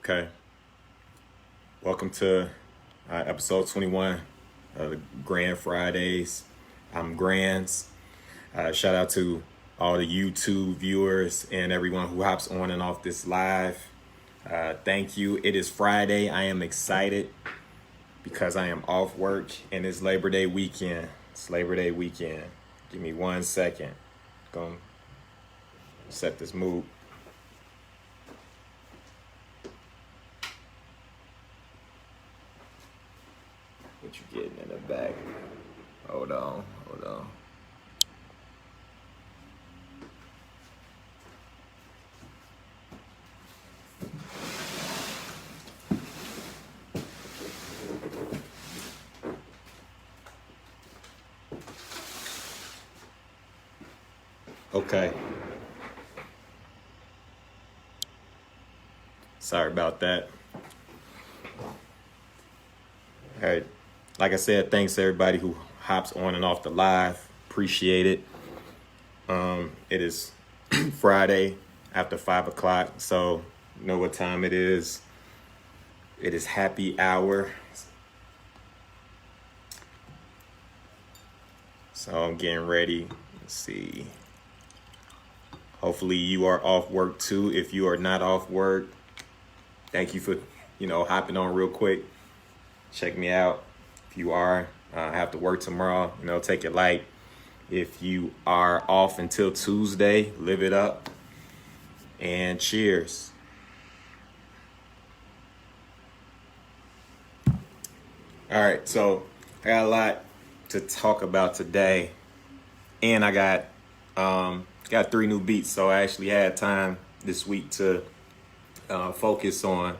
Okay. Welcome to episode 21 of the Grand Fridays. I'm GrandZ. Shout out to all the YouTube viewers and everyone who hops on and off this live. Thank you. It is Friday. I am excited because I am off work and it's Labor Day weekend. It's Labor Day weekend. Give me 1 second. Gonna set this mood. What you getting in the back? Hold on. Okay. Sorry about that. All right. Like I said, thanks to everybody who hops on and off the live. Appreciate it. It is Friday after 5 o'clock, so you know what time it is. It is happy hour. So I'm getting ready. Let's see. Hopefully you are off work too. If you are not off work, thank you for, hopping on real quick. Check me out. If you are, I have to work tomorrow, take it light. If you are off until Tuesday, live it up. And cheers. All right, so I got a lot to talk about today. And I got 3 new beats, so I actually had time this week to focus on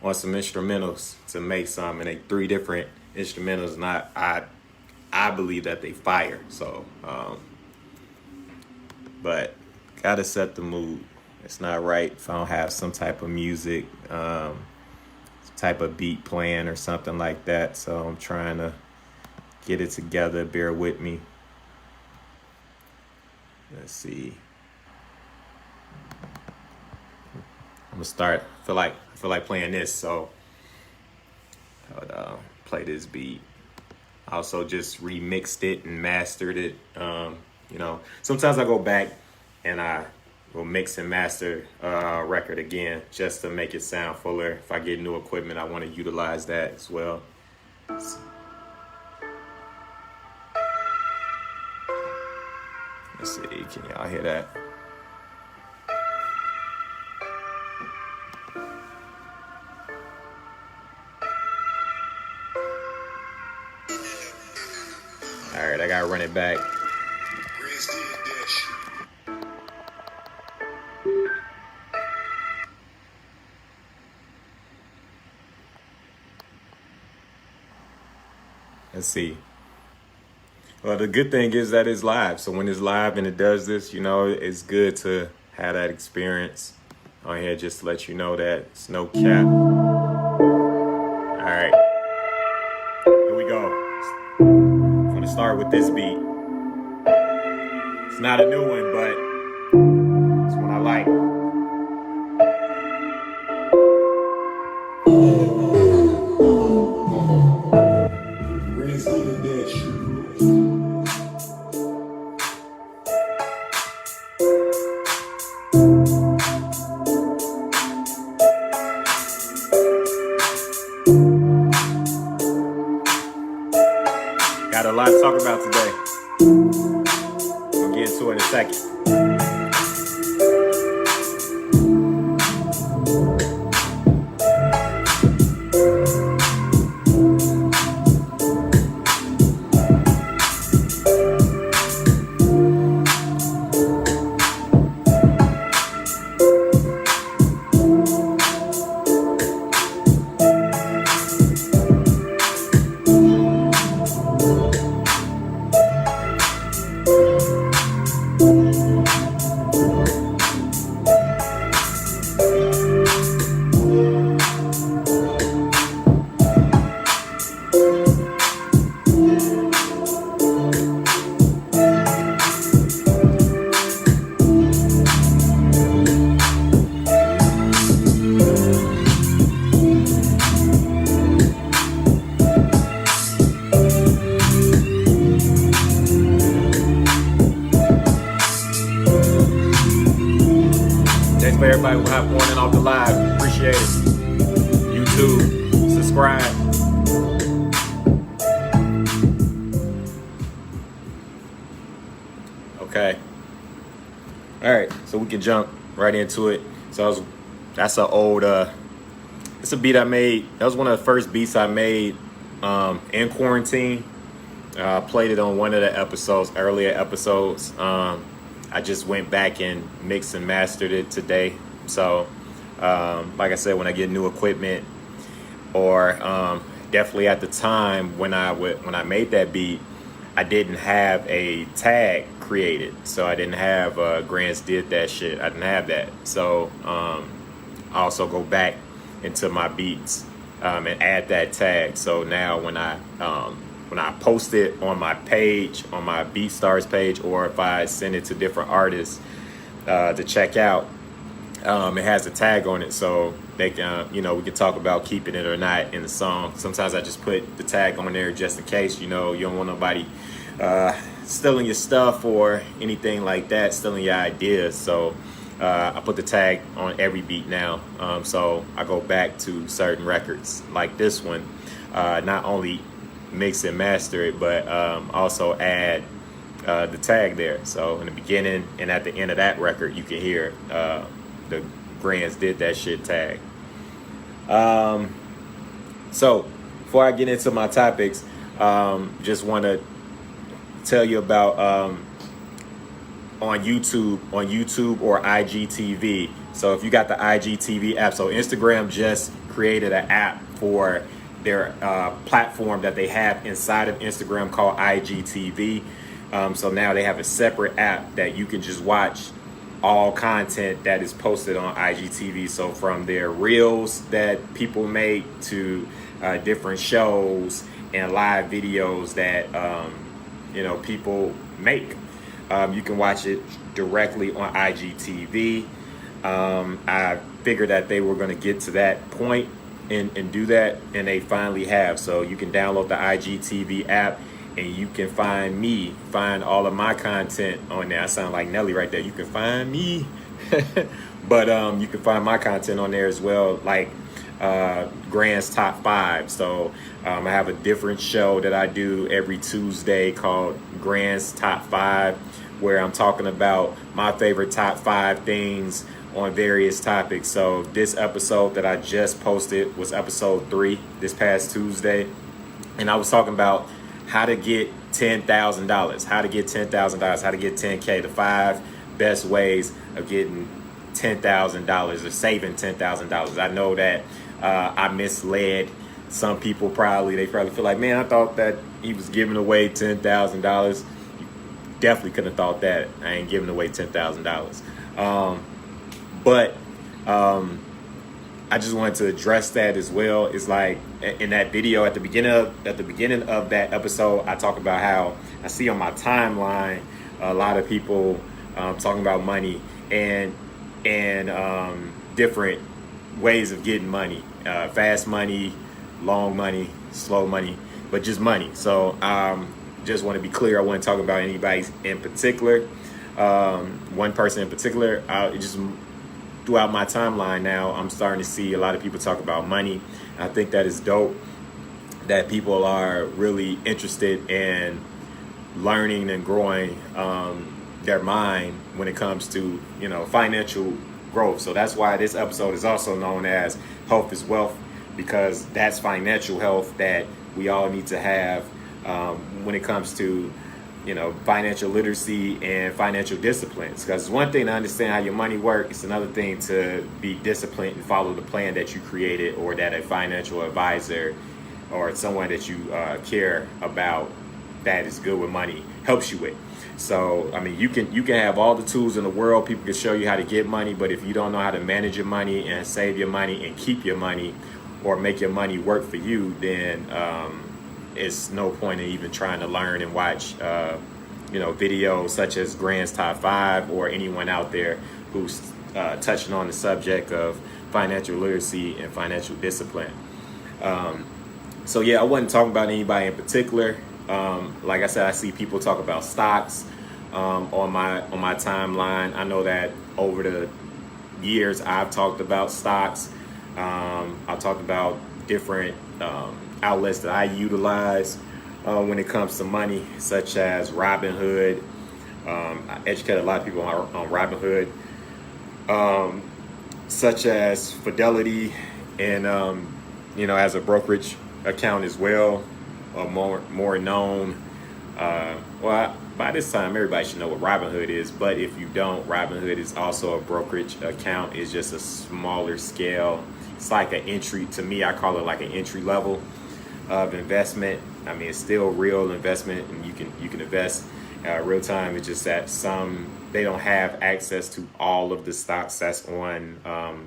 some instrumentals to make some, and 3 different instrumentals, and I believe that they fire. So, but gotta set the mood. It's not right if I don't have some type of music, some type of beat playing or something like that. So I'm trying to get it together. Bear with me. Let's see. I'm gonna start. I feel like playing this, so I'll play this beat. I also just remixed it and mastered it. Sometimes I go back and I will mix and master a record again just to make it sound fuller. If I get new equipment, I want to utilize that as well. Let's see, can y'all hear that? All right, I gotta run it back. Let's see. Well, the good thing is that it's live. So when it's live and it does this, it's good to have that experience on here, just to let you know that it's no cap. All right, here we go. I'm gonna start with this beat. It's not a new one, but it's one I like. Got a lot to talk about today. We'll get into it in a second. everybody who have on and off the live. Appreciate it. YouTube, subscribe. Okay. All right, so we can jump right into it. So that's an old, it's a beat I made. That was one of the first beats I made in quarantine. I played it on one of the episodes, earlier episodes. I just went back and mixed and mastered it today. So, like I said, when I get new equipment, or definitely at the time when I made that beat, I didn't have a tag created. So I didn't have Grandzdidthatshit. I didn't have that. So I also go back into my beats and add that tag. So now when I post it on my page, on my BeatStars page, or if I send it to different artists to check out, it has a tag on it, so they can, we can talk about keeping it or not in the song. Sometimes I just put the tag on there just in case, you don't want nobody stealing your stuff or anything like that, stealing your ideas. So I put the tag on every beat now. So I go back to certain records like this one, not only mix and master it, but also add the tag there. So in the beginning and at the end of that record, you can hear the Grandzdidthatshit tag. So before I get into my topics, just want to tell you about on YouTube or IGTV. So if you got the IGTV app, so Instagram just created an app for their platform that they have inside of Instagram called IGTV. So now they have a separate app that you can just watch all content that is posted on IGTV. So from their reels that people make to different shows and live videos that people make, you can watch it directly on IGTV. I figured that they were going to get to that point and do that, and they finally have. So you can download the IGTV app and you can find all of my content on there. I sound like Nelly right there. You can find me. But you can find my content on there as well, like Grand's Top 5. So I have a different show that I do every Tuesday called Grand's Top 5, where I'm talking about my favorite top 5 things on various topics. So this episode that I just posted was episode 3 this past Tuesday, and I was talking about how to get $10,000, how to get $10,000, how to get 10K, the 5 best ways of getting $10,000 or saving $10,000. I know that I misled some people. They probably feel like, man, I thought that he was giving away $10,000. You definitely couldn't have thought that. I ain't giving away $10,000. But I just wanted to address that as well. It's like in that video at the beginning of that episode, I talk about how I see on my timeline a lot of people talking about money and different ways of getting money, fast money, long money, slow money, but just money. So just want to be clear. I wasn't talking about anybody in particular, one person in particular. Just throughout my timeline now, I'm starting to see a lot of people talk about money. I think that is dope, that people are really interested in learning and growing their mind when it comes to, financial growth. So that's why this episode is also known as Health is Wealth, because that's financial health that we all need to have when it comes to financial literacy and financial disciplines. Because it's one thing to understand how your money works, it's another thing to be disciplined and follow the plan that you created, or that a financial advisor or someone that you care about that is good with money helps you with. So I mean, you can have all the tools in the world, people can show you how to get money, but if you don't know how to manage your money and save your money and keep your money, or make your money work for you, then it's no point in even trying to learn and watch videos such as Grand's Top 5, or anyone out there who's touching on the subject of financial literacy and financial discipline. So yeah, I wasn't talking about anybody in particular. Like I said, I see people talk about stocks on my timeline. I know that over the years, I've talked about stocks. I've talked about different outlets that I utilize when it comes to money, such as Robinhood. I educate a lot of people on Robinhood, such as Fidelity, and as a brokerage account as well, more known. By this time, everybody should know what Robinhood is. But if you don't, Robinhood is also a brokerage account. It's just a smaller scale. It's like an entry. To me, I call it like an entry level of investment. I mean, it's still real investment, and you can invest real time. It's just that they don't have access to all of the stocks that's on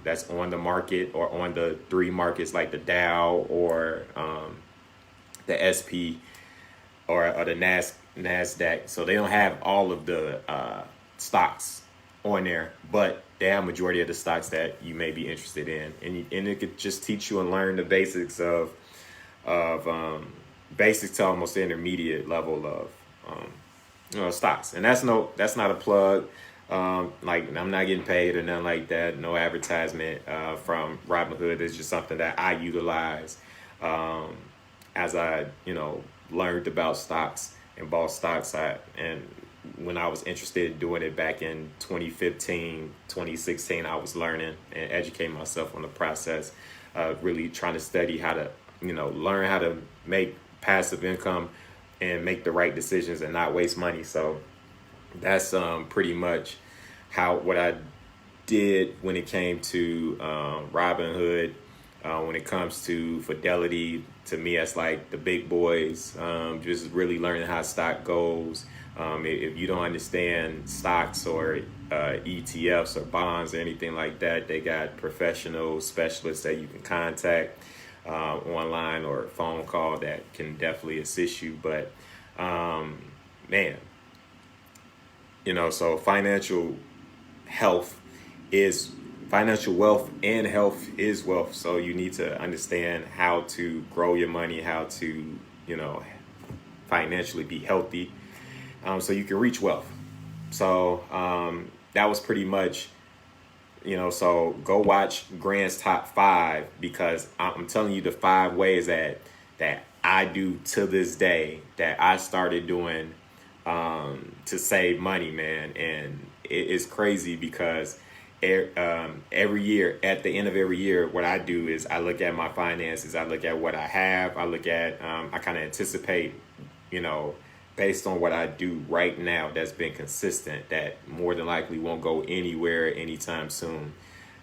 the market, or on the three markets like the Dow, or the SP, or the NASDAQ. So they don't have all of the stocks on there, but they have majority of the stocks that you may be interested in, and it could just teach you and learn the basics of basics to almost the intermediate level of stocks. And that's not a plug. Like, I'm not getting paid or nothing like that. No advertisement from Robinhood. It's just something that I utilize as I learned about stocks and bought stocks. And when I was interested in doing it back in 2015, 2016, I was learning and educating myself on the process, really trying to study how to, learn how to make passive income and make the right decisions and not waste money. So that's pretty much what I did when it came to Robinhood. When it comes to Fidelity, to me, that's like the big boys. Just really learning how stock goes. If you don't understand stocks or ETFs or bonds or anything like that, they got professional specialists that you can contact online or phone call that can definitely assist you. But so financial wealth and health is wealth. So you need to understand how to grow your money, how to, financially be healthy, so you can reach wealth. So that was pretty much, so go watch GrandZ Top 5, because I'm telling you the 5 ways that I do to this day, that I started doing to save money, man. And it's crazy because every year, at the end of every year, what I do is I look at my finances, I look at what I have, I look at, I kind of anticipate, based on what I do right now that's been consistent, that more than likely won't go anywhere anytime soon.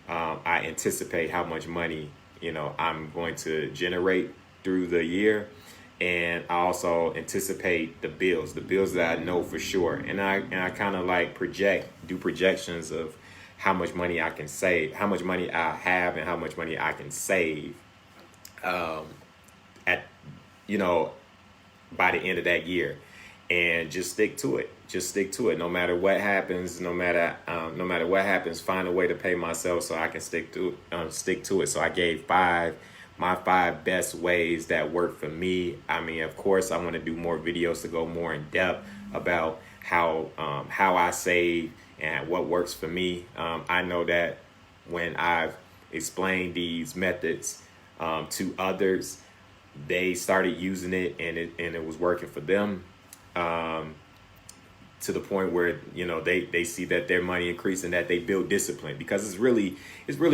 I anticipate how much money, I'm going to generate through the year. And I also anticipate the bills that I know for sure. And I kind of like do projections of how much money I can save, how much money I have, and how much money I can save by the end of that year. And just stick to it. No matter what happens, what happens, find a way to pay myself so I can stick to it. So I gave my 5 best ways that work for me. I mean, of course, I want to do more videos to go more in depth about how I save and what works for me. I know that when I've explained these methods to others, they started using it, and it was working for them. To the point where they see that their money increase and that they build discipline, because it's really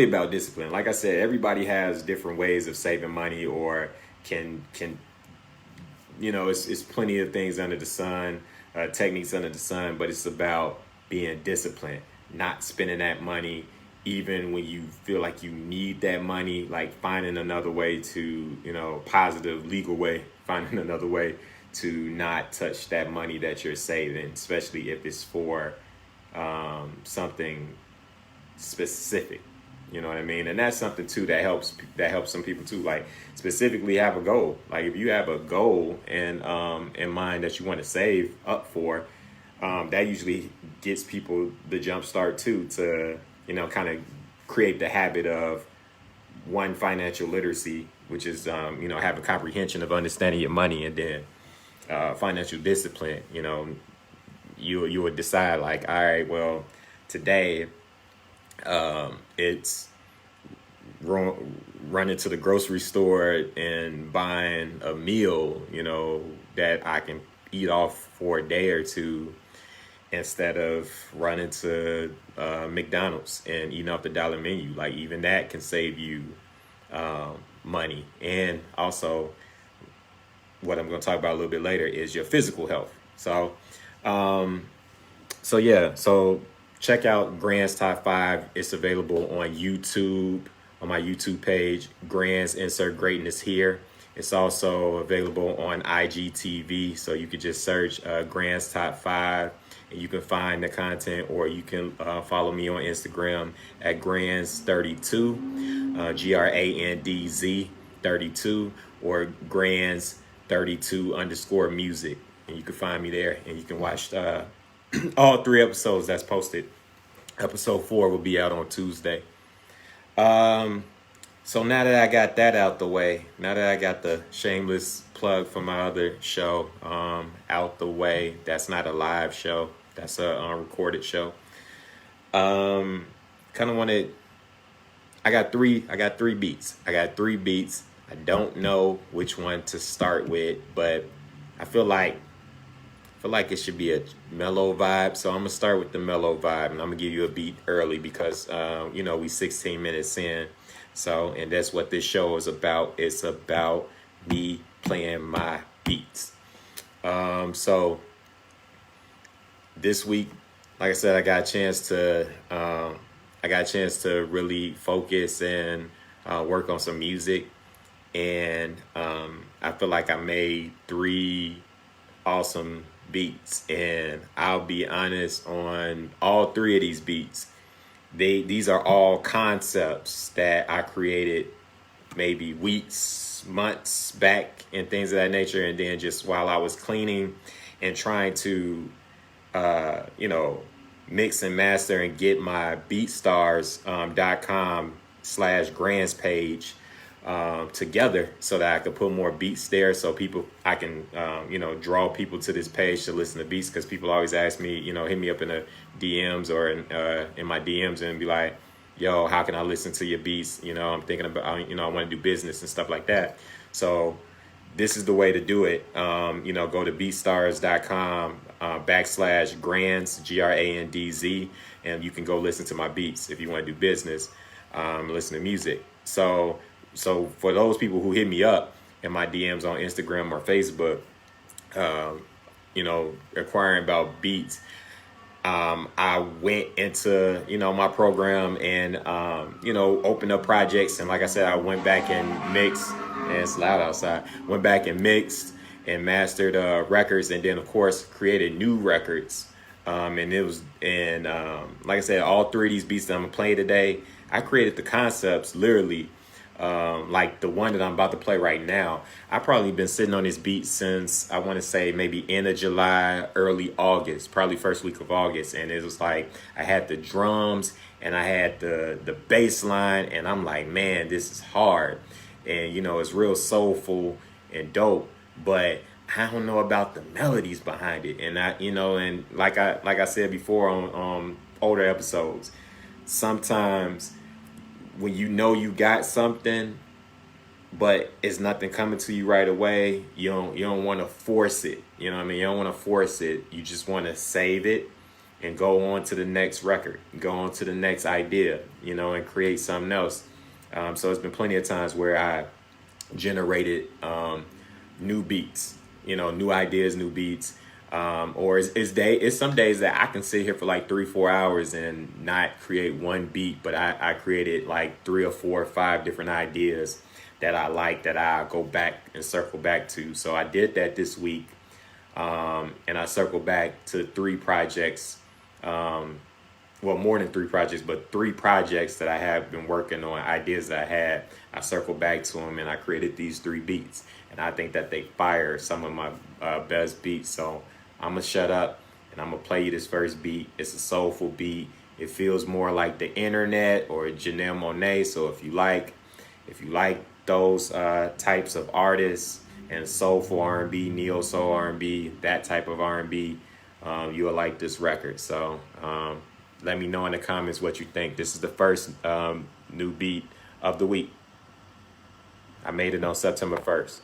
about discipline. Like I said, everybody has different ways of saving money, or can it's plenty of things under the sun, techniques under the sun, but it's about being disciplined, not spending that money even when you feel like you need that money, like finding another way to, positive legal way, finding another way to not touch that money that you're saving, especially if it's for something specific. You know what I mean? And that's something too that helps some people too. Like, specifically have a goal. Like, if you have a goal in mind that you want to save up for, that usually gets people the jump start too, to kind of create the habit of financial literacy, which is have a comprehension of understanding your money, and then financial discipline. You would decide, like, all right, well, today It's running to the grocery store and buying a meal, that I can eat off for a day or two instead of running to McDonald's and eating off the dollar menu. Like, even that can save you money. And also, what I'm going to talk about a little bit later is your physical health. So check out GrandZ Top 5. It's available on YouTube, on my YouTube page, GrandZ Insert Greatness Here. It's also available on IGTV, so you could just search GrandZ Top 5, and you can find the content, or you can follow me on Instagram at GrandZ32, GrandZ 32, or GrandZ32_music. And you can find me there, and you can watch all 3 episodes that's posted. Episode 4 will be out on Tuesday. So now that I got that out the way, now that I got the shameless plug for my other show out the way, that's not a live show, that's a recorded show. Kind of wanted, I got three beats. I don't know which one to start with, but I feel like it should be a mellow vibe. So I'm gonna start with the mellow vibe, and I'm gonna give you a beat early because we 16 minutes in. So, and that's what this show is about. It's about me playing my beats. So this week, like I said, I got a chance to really focus and work on some music, and I feel like I made 3 awesome beats, and I'll be honest, on all 3 of these beats, these are all concepts that I created maybe weeks, months back, and things of that nature. And then just while I was cleaning and trying to mix and master and get my beatstars.com/GrandZ page together, so that I could put more beats there, so I can draw people to this page to listen to beats. Because people always ask me, hit me up in the DMs or in my DMs and be like, yo, how can I listen to your beats? I'm thinking about, I want to do business and stuff like that. So this is the way to do it. Go to beatstars.com /GrandZ, GrandZ, and you can go listen to my beats if you want to do business, listen to music. So for those people who hit me up in my DMs on Instagram or Facebook, inquiring about beats, I went into, my program and, opened up projects. And like I said, I went back and mixed, and it's loud outside, went back and mixed and mastered records. And then, of course, created new records. Like I said, all 3 of these beats that I'm gonna play today, I created the concepts literally. Like the one that I'm about to play right now, I've probably been sitting on this beat since, I want to say, maybe end of July, early August, probably first week of August. And it was like, I had the drums and I had the bass line, and I'm like, man, this is hard. And, it's real soulful and dope, but I don't know about the melodies behind it. And and like I said before on older episodes, sometimes when you got something, but it's nothing coming to you right away, you don't want to force it. You know what I mean? You don't want to force it. You just want to save it and go on to the next record, go on to the next idea, and create something else. So it's been plenty of times where I generated new beats, new ideas, new beats. Or it's some days that I can sit here for like 3-4 hours and not create one beat, but I created like 3 or 4 or 5 different ideas that I like, that I go back and circle back to. So I did that this week, and I circled back to 3 projects, more than 3 projects, but 3 projects that I have been working on, ideas that I had. I circled back to them and I created these 3 beats, and I think that they fire some of my best beats. So I'm gonna shut up and I'm gonna play you this first beat. It's a soulful beat. It feels more like the internet or Janelle Monáe. So if you like those types of artists and soulful R&B, neo soul R&B, that type of R&B, you'll like this record. So let me know in the comments what you think. This is the first new beat of the week. I made it on September 1st.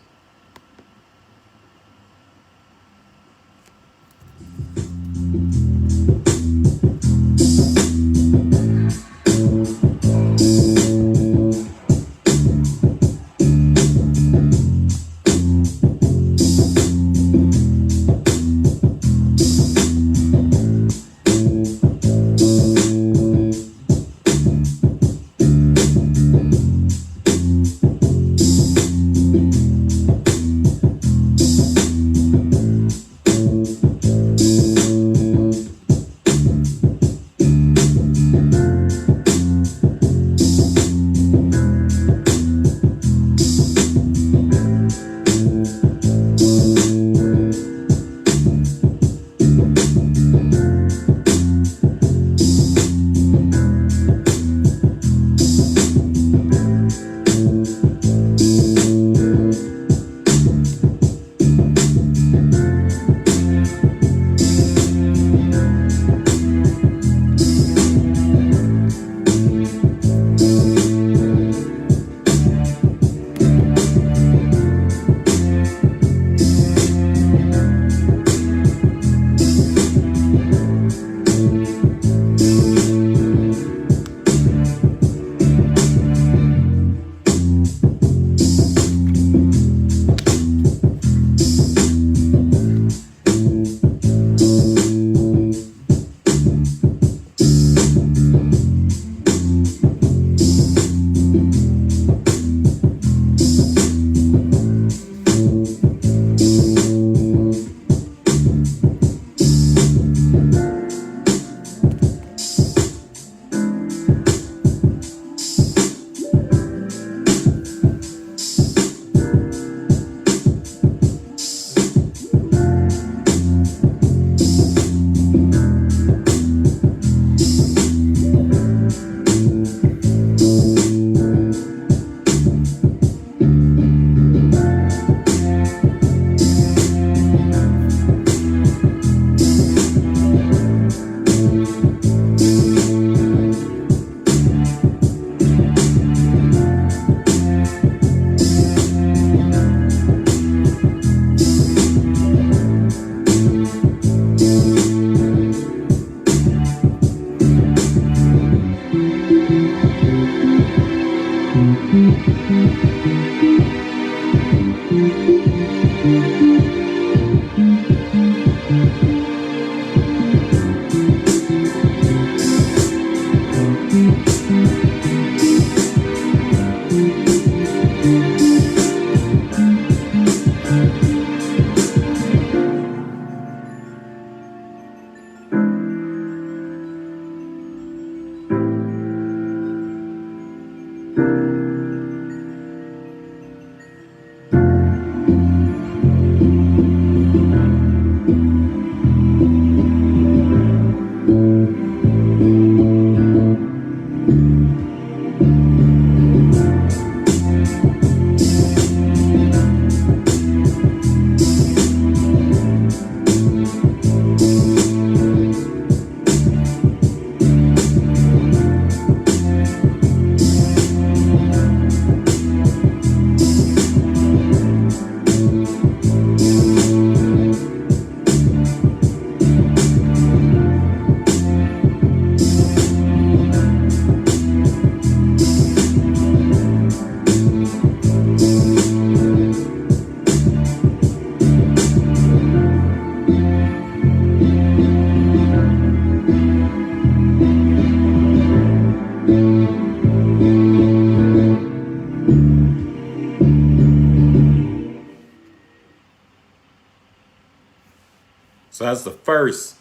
So that's the first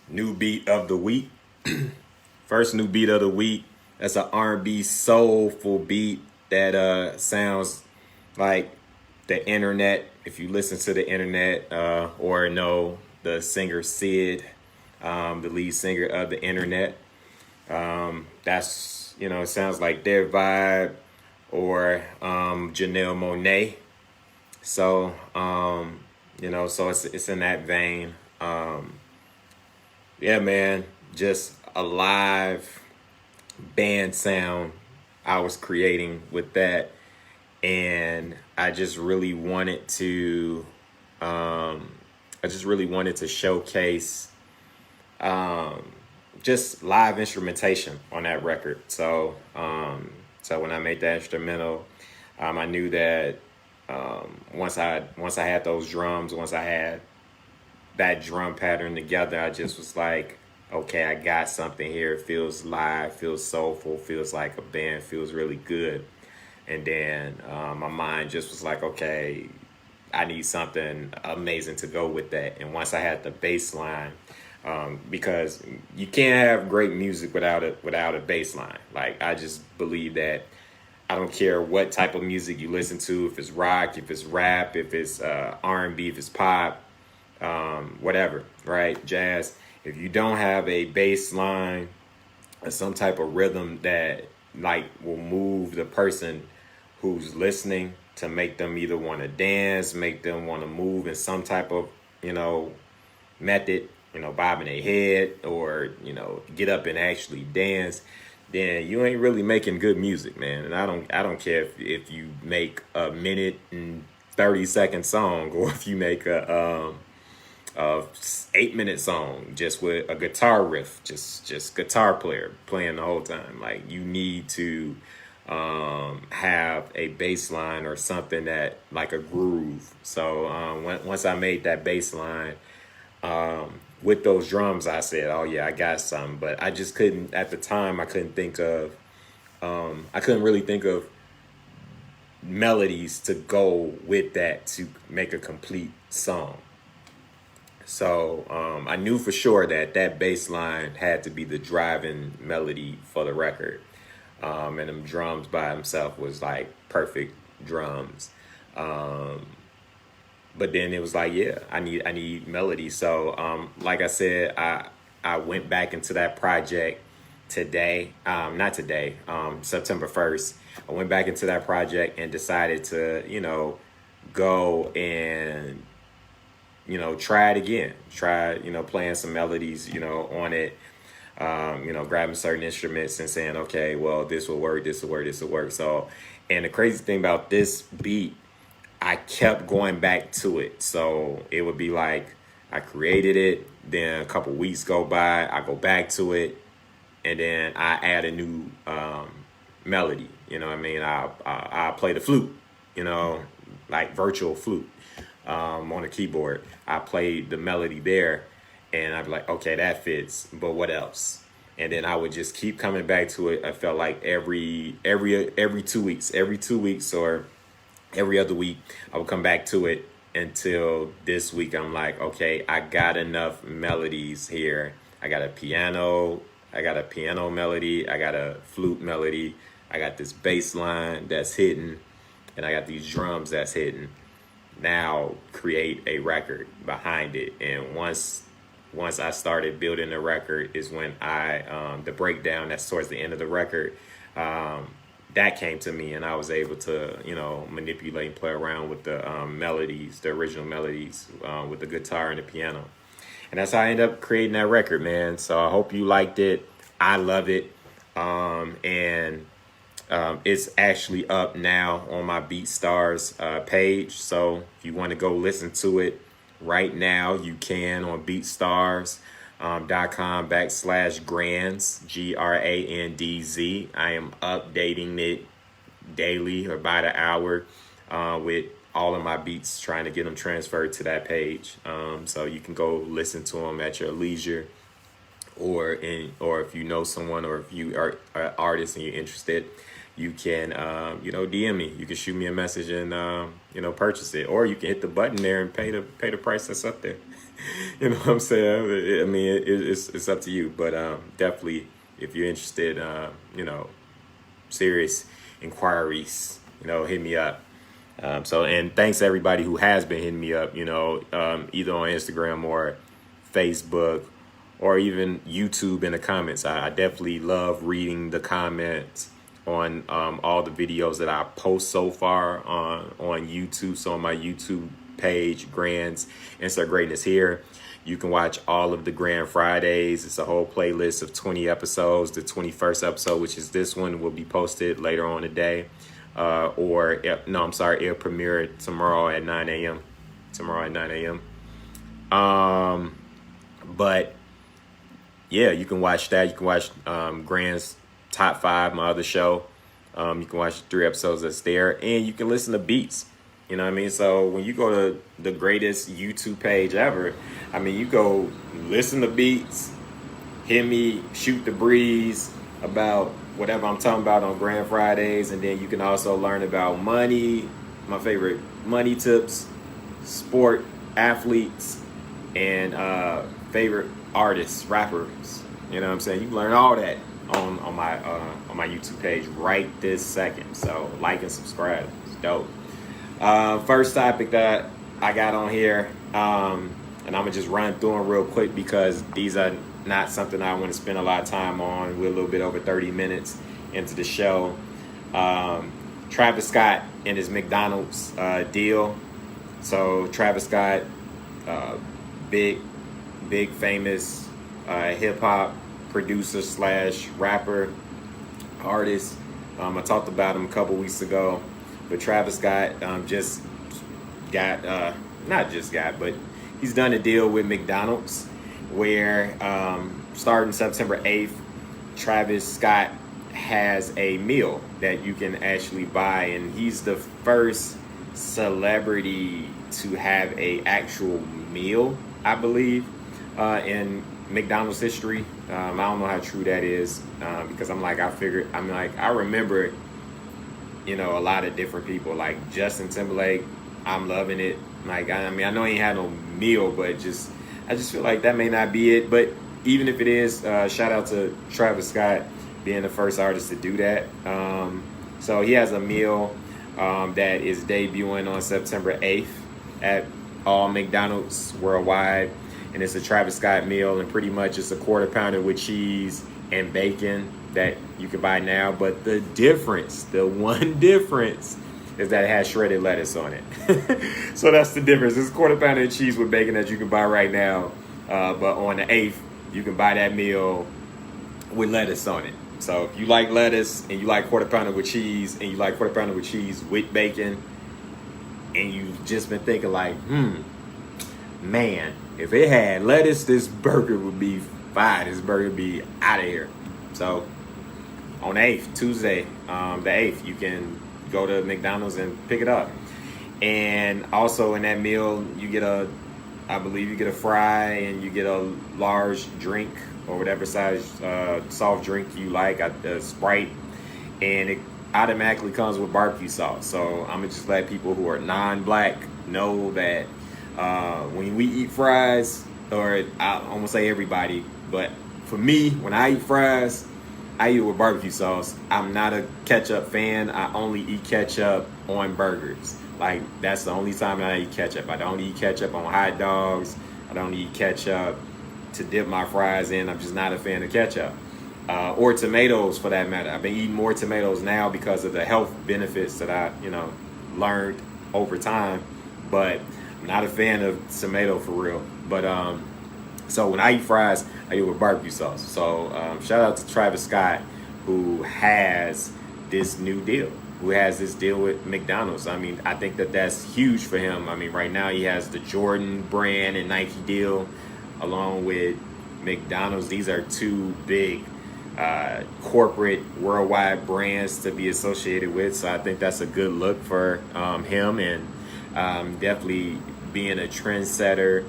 new beat of the week. First new beat of the week. That's an R&B soulful beat that sounds like the internet. If you listen to the internet or know the singer Sid, the lead singer of the internet, that's, you know, it sounds like their vibe, or Janelle Monáe. So, you know, so it's in that vein. Yeah, man, just a live band sound I was creating with that. And I just really wanted to, showcase just live instrumentation on that record. So when I made that instrumental, I knew that once I had those drums, once I had that drum pattern together, I just was like, okay, I got something here. It feels live, feels soulful, feels like a band, feels really good. And then my mind just was like, okay, I need something amazing to go with that. And once I had the bass line, because you can't have great music without a bass line. Like, I just believe that. I don't care what type of music you listen to, if it's rock, if it's rap, if it's R&B, if it's pop, whatever, right? Jazz. If you don't have a bass line or some type of rhythm that like will move the person who's listening to make them either want to dance, make them want to move in some type of, method, bobbing their head or, get up and actually dance, then you ain't really making good music, man. And I don't care if you make a minute and 30-second song, or if you make a 8-minute song just with a guitar riff, just guitar player playing the whole time. Like, you need to have a bass line or something that like a groove. So once I made that bass line with those drums, I said, oh yeah, I got something. But I just couldn't, at the time, I couldn't really think of melodies to go with that to make a complete song. So I knew for sure that bass line had to be the driving melody for the record. And them drums by himself was like perfect drums. But then it was like, yeah, I need melody. So like I said, I went back into that project today. Not today, September 1st. I went back into that project and decided to, go and, try it again. Try, playing some melodies, on it. Grabbing certain instruments and saying, okay, well, this will work, this will work, this will work. So, and the crazy thing about this beat, I kept going back to it. So it would be like, I created it, then a couple weeks go by, I go back to it, and then I add a new melody. You know what I mean? I play the flute, like virtual flute on the keyboard. I played the melody there, and I'd be like, okay, that fits, but what else? And then I would just keep coming back to it. I felt like every 2 weeks or every other week, I would come back to it until this week. I'm like, okay, I got enough melodies here. I got a piano melody. I got a flute melody. I got this bass line that's hidden, and I got these drums that's hidden. Now create a record behind it. And once I started building the record is when the breakdown that's towards the end of the record, that came to me, and I was able to, manipulate and play around with the melodies, the original melodies, with the guitar and the piano. And that's how I ended up creating that record, man. So I hope you liked it. I love it. And it's actually up now on my BeatStars page. So if you want to go listen to it right now, you can on beatstars.com/GrandZ, GrandZ. I am updating it daily or by the hour with all of my beats, trying to get them transferred to that page. So you can go listen to them at your leisure, or if you know someone, or if you are an artist and you're interested, you can DM me. You can shoot me a message and purchase it, or you can hit the button there and pay the price that's up there. You know what I'm saying? I mean, it's up to you, but definitely, if you're interested, serious inquiries, hit me up. And thanks to everybody who has been hitting me up, either on Instagram or Facebook or even YouTube in the comments. I definitely love reading the comments on all the videos that I post so far on YouTube. So on my YouTube page, GrandZ Insert Greatness here, You can watch all of the Grand Fridays. It's a whole playlist of 20 episodes. The 21st episode, which is this one, will be posted later on today. It'll premiere tomorrow at 9 a.m. But yeah, you can watch that. You can watch Grand's Top 5, my other show. You can watch 3 episodes that's there, and you can listen to beats. You know what I mean? So when you go to the greatest YouTube page ever, I mean, you go listen to beats, hear me shoot the breeze about whatever I'm talking about on Grand Fridays, and then you can also learn about money, my favorite money tips, sport, athletes, and favorite artists, rappers. You know what I'm saying? You can learn all that on my YouTube page right this second. So like and subscribe. It's dope. First topic that I got on here, and I'm gonna just run through them real quick because these are not something I want to spend a lot of time on. We're a little bit over 30 minutes into the show. Travis Scott and his McDonald's deal. So Travis Scott, big famous hip hop producer / rapper, artist. I talked about him a couple weeks ago. But Travis Scott but he's done a deal with McDonald's where starting September 8th, Travis Scott has a meal that you can actually buy, and he's the first celebrity to have a actual meal, I believe, in McDonald's history. I don't know how true that is because I remember, you know, a lot of different people like Justin Timberlake. I'm loving it. Like, I know he ain't had no meal, but I just feel like that may not be it. But even if it is, shout out to Travis Scott being the first artist to do that. So he has a meal that is debuting on September 8th at all McDonald's worldwide. And it's a Travis Scott meal, and pretty much it's a quarter pounder with cheese and bacon that you can buy now. But the one difference is that it has shredded lettuce on it. So that's the difference. It's a quarter pounder of cheese with bacon that you can buy right now. But on the 8th, you can buy that meal with lettuce on it. So if you like lettuce and you like quarter pounder with cheese and you like quarter pounder with cheese with bacon, and you've just been thinking like, man, if it had lettuce, this burger would be fire. This burger would be out of here. So on the 8th, Tuesday, the 8th, you can go to McDonald's and pick it up. And also in that meal, you get a fry and you get a large drink or whatever size soft drink you like, a Sprite, and it automatically comes with barbecue sauce. So I'm gonna just let people who are non-black know that when we eat fries, or I'm gonna say everybody, but for me, when I eat fries, I eat it with barbecue sauce. I'm not a ketchup fan. I only eat ketchup on burgers. Like, that's the only time I eat ketchup. I don't eat ketchup on hot dogs. I don't eat ketchup to dip my fries in. I'm just not a fan of ketchup. Or tomatoes, for that matter. I've been eating more tomatoes now because of the health benefits that I, learned over time. But I'm not a fan of tomato for real. But so when I eat fries, I eat it with barbecue sauce. So shout out to Travis Scott, who has this new deal, who has this deal with McDonald's. I mean, I think that's huge for him. I mean, right now he has the Jordan brand and Nike deal along with McDonald's. These are two big corporate worldwide brands to be associated with. So I think that's a good look for him, and definitely being a trendsetter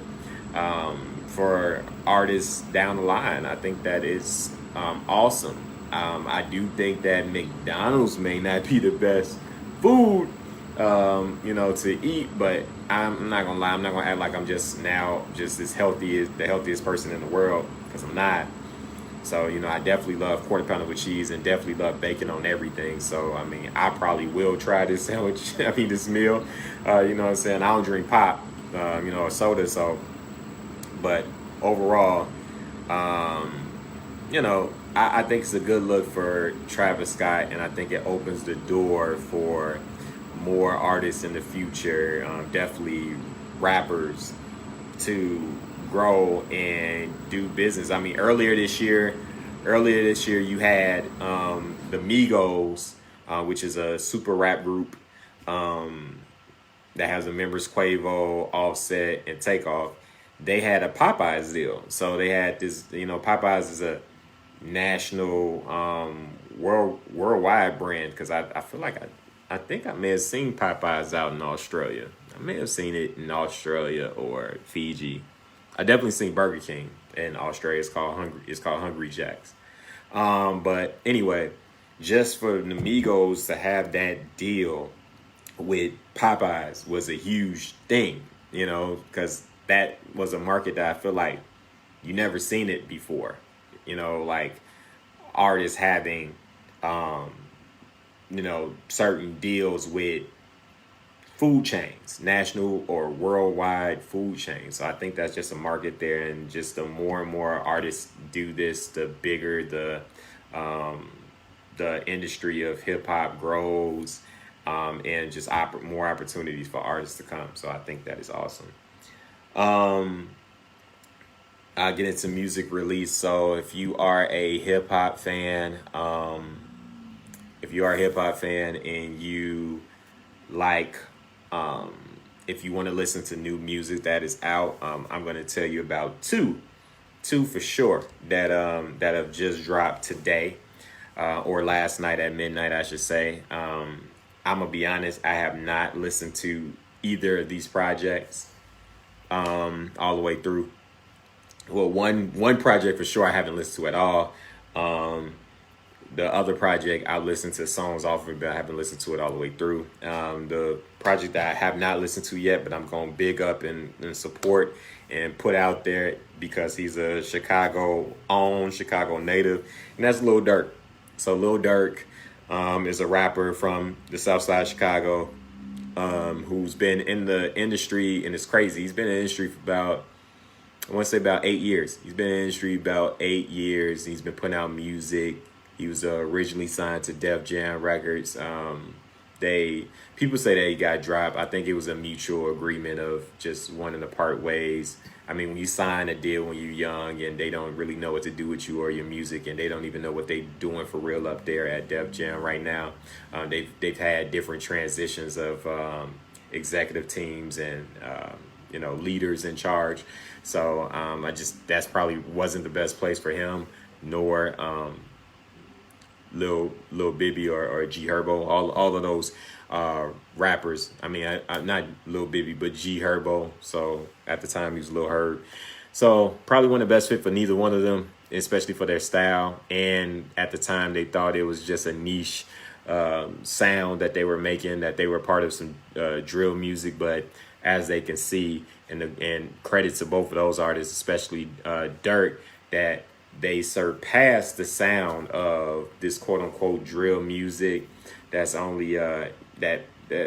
for artists down the line. I think that is awesome. I do think that McDonald's may not be the best food, to eat, but I'm not gonna lie. I'm not gonna act like I'm just the healthiest person in the world, because I'm not. So, I definitely love quarter pounder with cheese and definitely love bacon on everything. So, I mean, I probably will try this sandwich, this meal. You know what I'm saying? I don't drink pop, or soda. So, but overall, I think it's a good look for Travis Scott, and I think it opens the door for more artists in the future, definitely rappers, to grow and do business. I mean, earlier this year, you had the Migos, which is a super rap group that has the members Quavo, Offset, and Takeoff. They had a Popeyes deal, so they had this. Popeyes is a national, worldwide brand because I feel like I think I may have seen Popeyes out in Australia. I may have seen it in Australia or Fiji. I definitely seen Burger King in Australia. It's called Hungry Jack's. But anyway, just for the Migos to have that deal with Popeyes was a huge thing, because that was a market that I feel like you never seen it before. Like artists having, certain deals with food chains, national or worldwide food chains. So I think that's just a market there, and just the more and more artists do this, the bigger the industry of hip hop grows, and just more opportunities for artists to come. So I think that is awesome. I'll get into music release. So if you are a hip hop fan, and you like, if you want to listen to new music that is out, I'm going to tell you about two for sure that have just dropped today, or last night at midnight, I should say. I'm gonna be honest, I have not listened to either of these projects all the way through. Well, one project for sure I haven't listened to at all. The other project I listened to songs off of it, but I haven't listened to it all the way through. The project that I have not listened to yet, but I'm going to big up and support and put out there because he's a Chicago native, and that's Lil Durk. So Lil Durk is a rapper from the South Side of Chicago, who's been in the industry, and it's crazy. He's been in the industry for about 8 years. He's been in the industry about 8 years. He's been putting out music. He was originally signed to Def Jam Records. People say that he got dropped. I think it was a mutual agreement of just wanting to part ways. I mean, when you sign a deal when you're young and they don't really know what to do with you or your music, and they don't even know what they're doing for real up there at Def Jam right now. They've had different transitions of executive teams and leaders in charge. So that's probably wasn't the best place for him, nor Lil Bibby or G Herbo, all of those rappers. I mean, I not Lil Bibby, but G Herbo. So at the time he was Lil Herb. So probably one of the best fit for neither one of them, especially for their style. And at the time they thought it was just a niche sound that they were making, that they were part of some drill music. But as they can see, and credit to both of those artists, especially Durk, that they surpassed the sound of this quote unquote drill music that's only that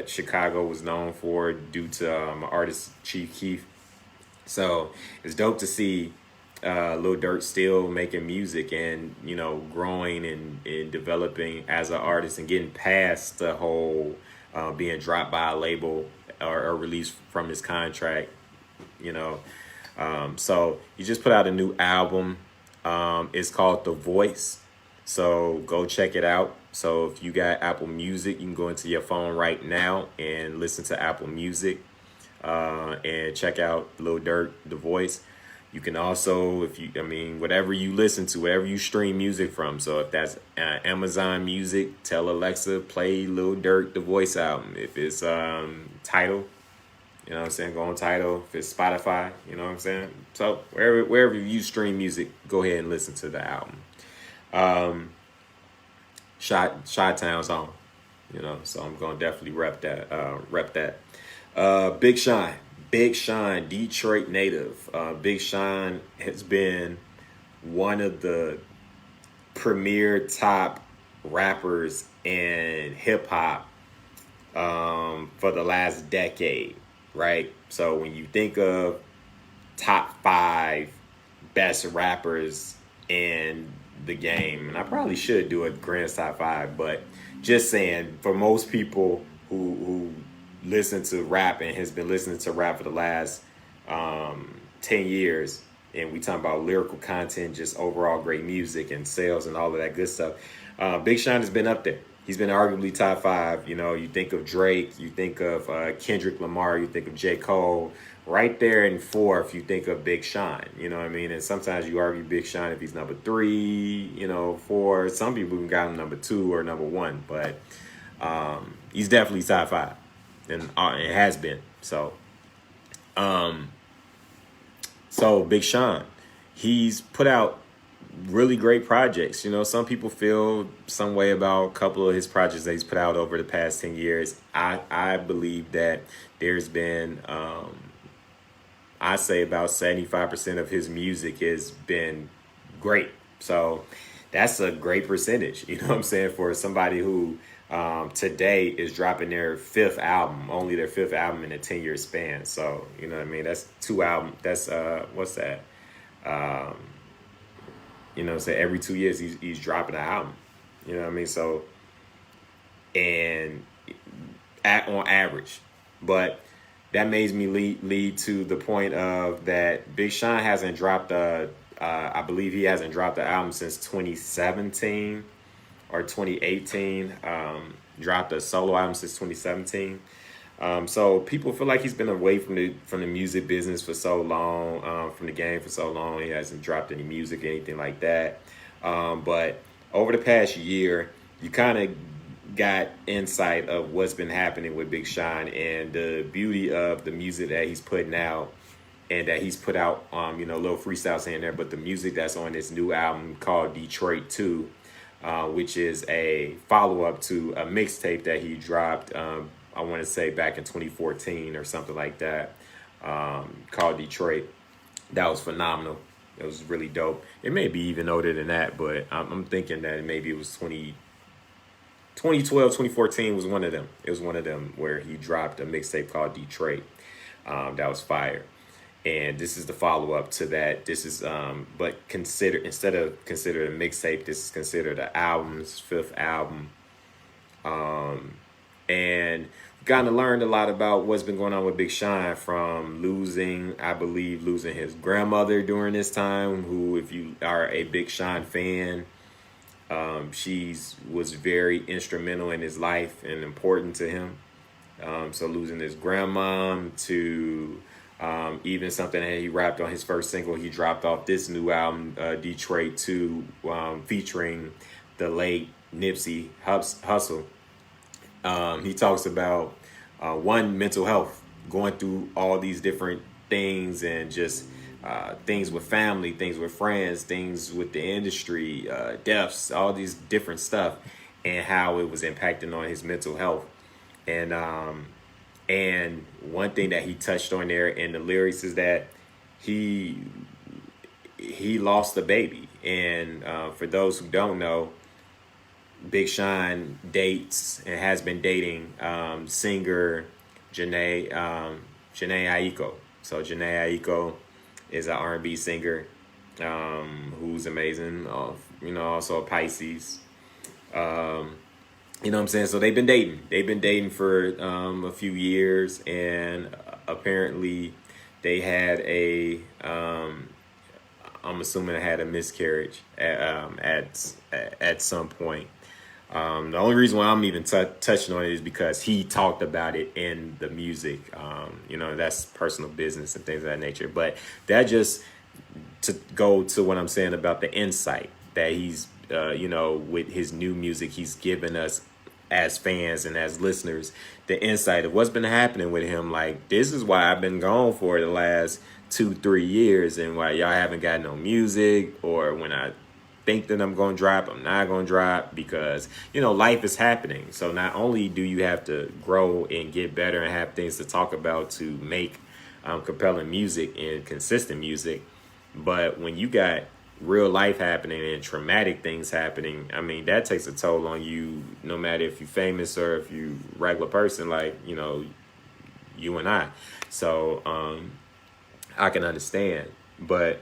Chicago was known for due to artist Chief Keef. So it's dope to see Lil Durk still making music and growing and developing as an artist and getting past the whole being dropped by a label or released from his contract. So he just put out a new album. It's called The Voice. So go check it out. So if you got Apple Music, you can go into your phone right now and listen to Apple Music and check out Lil Durk, The Voice. You can also, whatever you listen to, wherever you stream music from. So if that's Amazon Music, tell Alexa, play Lil Durk, The Voice album. If it's Tidal, go on Tidal. If it's Spotify, So wherever you stream music, go ahead and listen to the album. Chi-Town's on, so I'm gonna definitely rep that. Big Sean, Detroit native. Big Sean has been one of the premier top rappers in hip hop for the last decade, right? So when you think of top 5 best rappers in the game, and I probably should do a GrandZ top 5, but just saying, for most people who listen to rap and has been listening to rap for the last 10 years, and we talking about lyrical content, just overall great music and sales and all of that good stuff, Big Sean has been up there. He's been arguably top 5. You know, you think of Drake, you think of Kendrick Lamar, you think of J. Cole. Right there in 4th, you think of Big Sean. You know what I mean? And sometimes you argue Big Sean if he's number 3, you know, 4. Some people even got him number 2 or number 1, but he's definitely top 5, and it has been. So Big Sean, he's put out really great projects. You know, some people feel some way about a couple of his projects that he's put out over the past 10 years. I believe that there's been, I say about 75% of his music has been great. So that's a great percentage, you know what I'm saying, for somebody who today is dropping their 5th album, only their 5th album in a 10-year span. So, you know what I mean? That's 2 albums. That's, what's that? You know, so every 2 years he's dropping an album. You know what I mean? So, and on average, but that makes me lead to the point of that Big Sean hasn't dropped I believe he hasn't dropped the album since 2017 or 2018. Dropped a solo album since 2017. So people feel like he's been away from the music business for so long, from the game for so long. He hasn't dropped any music, anything like that. But over the past year, you kind of got insight of what's been happening with Big Sean and the beauty of the music that he's putting out, and that he's put out, you know, little freestyles here and there. But the music that's on this new album called Detroit 2, which is a follow-up to a mixtape that he dropped, I want to say back in 2014 or something like that, called Detroit. That was phenomenal. It was really dope. It may be even older than that, but I'm thinking that maybe it was 2012, 2014 was one of them. It was one of them where he dropped a mixtape called Detroit. That was fire. And this is the follow-up to that. This is, but instead of considered a mixtape, this is considered an album's 5th album. And kind of learned a lot about what's been going on with Big Sean, from losing his grandmother during this time, who, if you are a Big Sean fan, she was very instrumental in his life and important to him. So losing his grandmom, to even something that he rapped on his first single, he dropped off this new album, Detroit 2, featuring the late Nipsey Hussle. He talks about mental health, going through all these different things, and just things with family, things with friends, things with the industry, deaths, all these different stuff, and how it was impacting on his mental health. And one thing that he touched on there in the lyrics is that he lost a baby. And for those who don't know, Big Sean dates and has been dating singer Jhené Aiko. So Jhené Aiko is an R&B singer who's amazing. You know, also a Pisces. You know what I'm saying? So they've been dating. They've been dating for a few years, and apparently they had I'm assuming they had a miscarriage at some point. The only reason why I'm even touching on it is because he talked about it in the music. You know, that's personal business and things of that nature. But that just to go to what I'm saying about the insight that he's, you know, with his new music, he's given us as fans and as listeners, the insight of what's been happening with him. Like, this is why I've been gone for the last 2-3 years, and why y'all haven't got no music, or when I think that I'm going to drop, I'm not going to drop, because, you know, life is happening. So not only do you have to grow and get better and have things to talk about to make compelling music and consistent music, but when you got real life happening and traumatic things happening, I mean, that takes a toll on you, no matter if you're famous or if you're a regular person, like, you know, you and I. So I can understand. But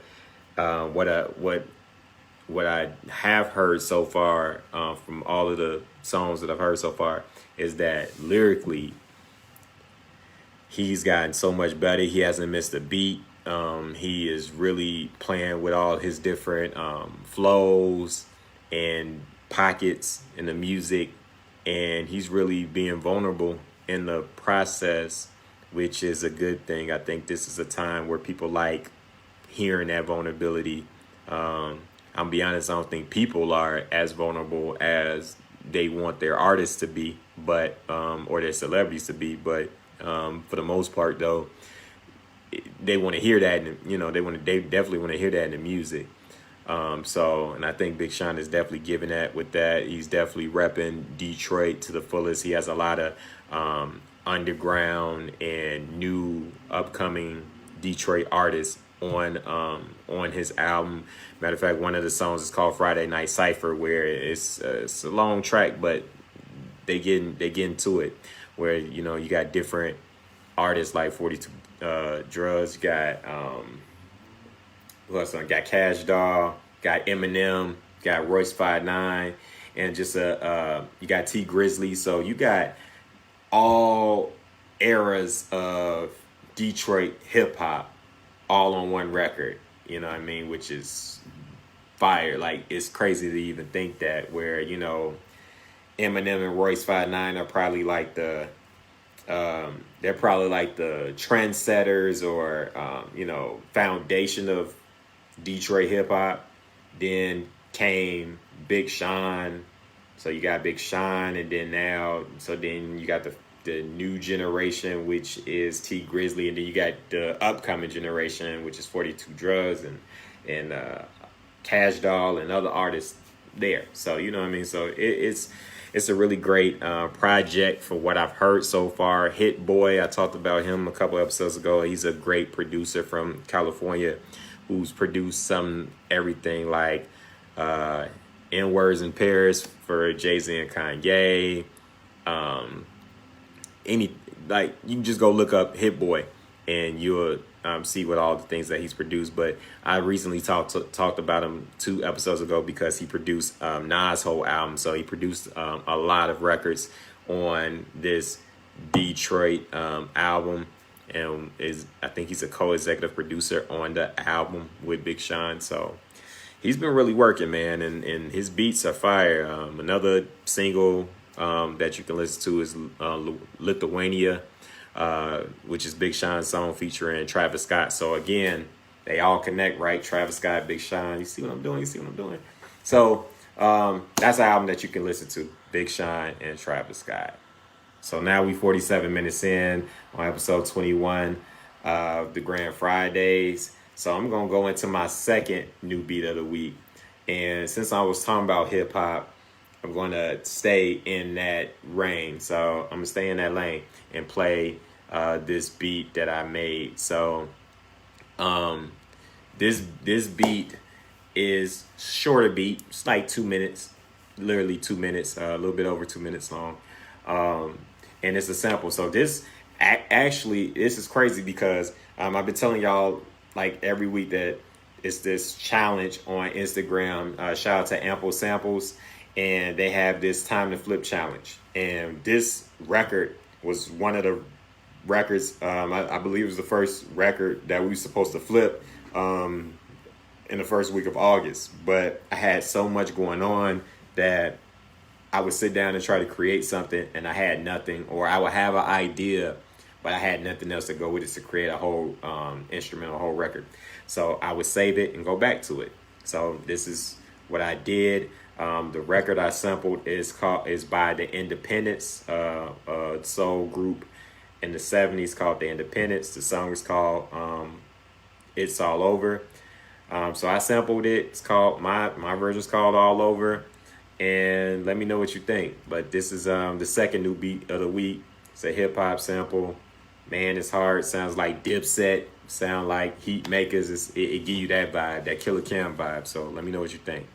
what I have heard so far from all of the songs that I've heard so far is that lyrically, he's gotten so much better. He hasn't missed a beat. He is really playing with all his different flows and pockets in the music, and he's really being vulnerable in the process, which is a good thing. I think this is a time where people like hearing that vulnerability. I'll be honest, I don't think people are as vulnerable as they want their artists to be, but or their celebrities to be. But for the most part, though, they want to hear that, and they definitely want to hear that in the music. And I think Big Sean is definitely giving that with that. He's definitely repping Detroit to the fullest. He has a lot of underground and new upcoming Detroit artists on his album. Matter of fact, one of the songs is called Friday Night Cypher, where it's a long track, but they get into it, where you got different artists like 42 Drugs, you got who else? Got Cash Doll, got Eminem, got Royce 5'9", and just you got T Grizzly. So you got all eras of Detroit hip hop all on one record. You know what I mean? Which is fire. Like, it's crazy to even think that, where Eminem and Royce 5'9" are probably like the trendsetters, or foundation of Detroit hip hop. Then came Big Sean, so you got Big Sean, and then then you got the new generation, which is T Grizzly, and then you got the upcoming generation, which is 42 Drugs and Cash Doll and other artists there. So you know what I mean. So it's a really great project for what I've heard so far. Hit Boy, I talked about him a couple episodes ago. He's a great producer from California who's produced everything like N-Words in Paris for Jay-Z and Kanye. You can just go look up Hit Boy and you'll see what all the things that he's produced. But I recently talked about him 2 episodes ago because he produced Nas' whole album. So he produced a lot of records on this Detroit album, and I think he's a co-executive producer on the album with Big Sean. So he's been really working, man, and his beats are fire. Another single that you can listen to is Lithuania, which is Big Sean's song featuring Travis Scott. So again, they all connect, right? Travis Scott, Big Sean. You see what I'm doing? So that's an album that you can listen to, Big Sean and Travis Scott. So now we 47 minutes in on episode 21 of the Grand Fridays. So I'm going to go into my second new beat of the week. And since I was talking about hip hop, I'm going to stay in that lane. So I'm going to stay in that lane and play this beat that I made. So this beat is shorter beat. It's like 2 minutes, literally 2 minutes, a little bit over 2 minutes long. And it's a sample. So this is crazy because I've been telling y'all like every week that it's this challenge on Instagram. Shout out to Ample Samples. And they have this time to flip challenge. And this record was one of the records, I believe it was the first record that we were supposed to flip in the first week of August. But I had so much going on that I would sit down and try to create something and I had nothing, or I would have an idea, but I had nothing else to go with it to create a whole instrumental, a whole record. So I would save it and go back to it. So this is what I did. The record I sampled is by the Independents, soul group in the 70s called the Independents. The song is called It's All Over. So I sampled it. It's called my version's called All Over. And let me know what you think. But this is the second new beat of the week. It's a hip hop sample. Man, it's hard. Sounds like Dipset. Sound like Heat Makers. It give you that vibe, that Killer Cam vibe. So let me know what you think.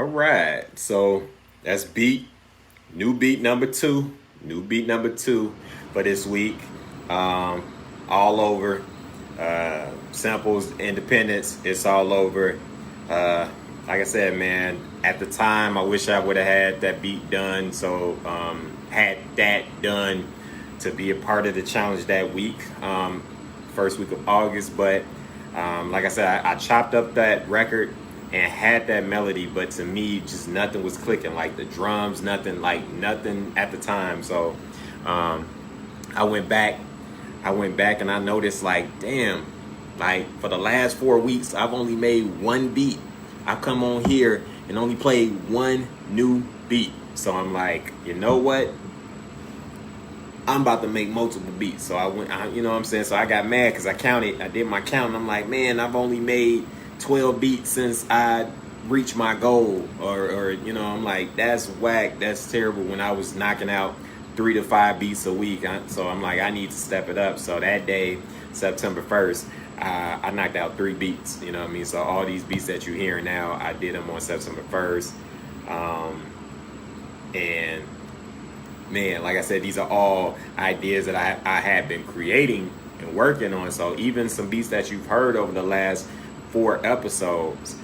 right. So that's new beat number two for this week. All over. Samples, independence, it's all over. Like I said, man, at the time, I wish I would have had that beat done. So, had that done to be a part of the challenge that week, first week of August. But like I said, I chopped up that record and had that melody, but to me, just nothing was clicking. Like the drums, nothing at the time. So I went back and I noticed, like, damn, like for the last 4 weeks, I've only made one beat. I've come on here and only played one new beat. So I'm like, you know what? I'm about to make multiple beats. So you know what I'm saying? So I got mad because I did my count. And I'm like, man, I've only made 12 beats since I reached my goal. Or you know, I'm like, that's whack. That's terrible when I was knocking out 3 to 5 beats a week. So I'm like, I need to step it up. So that day, September 1st, I knocked out 3 beats. You know what I mean? So all these beats that you're hearing now, I did them on September 1st. And man, like I said, these are all ideas that I have been creating and working on. So even some beats that you've heard over the last 4 episodes,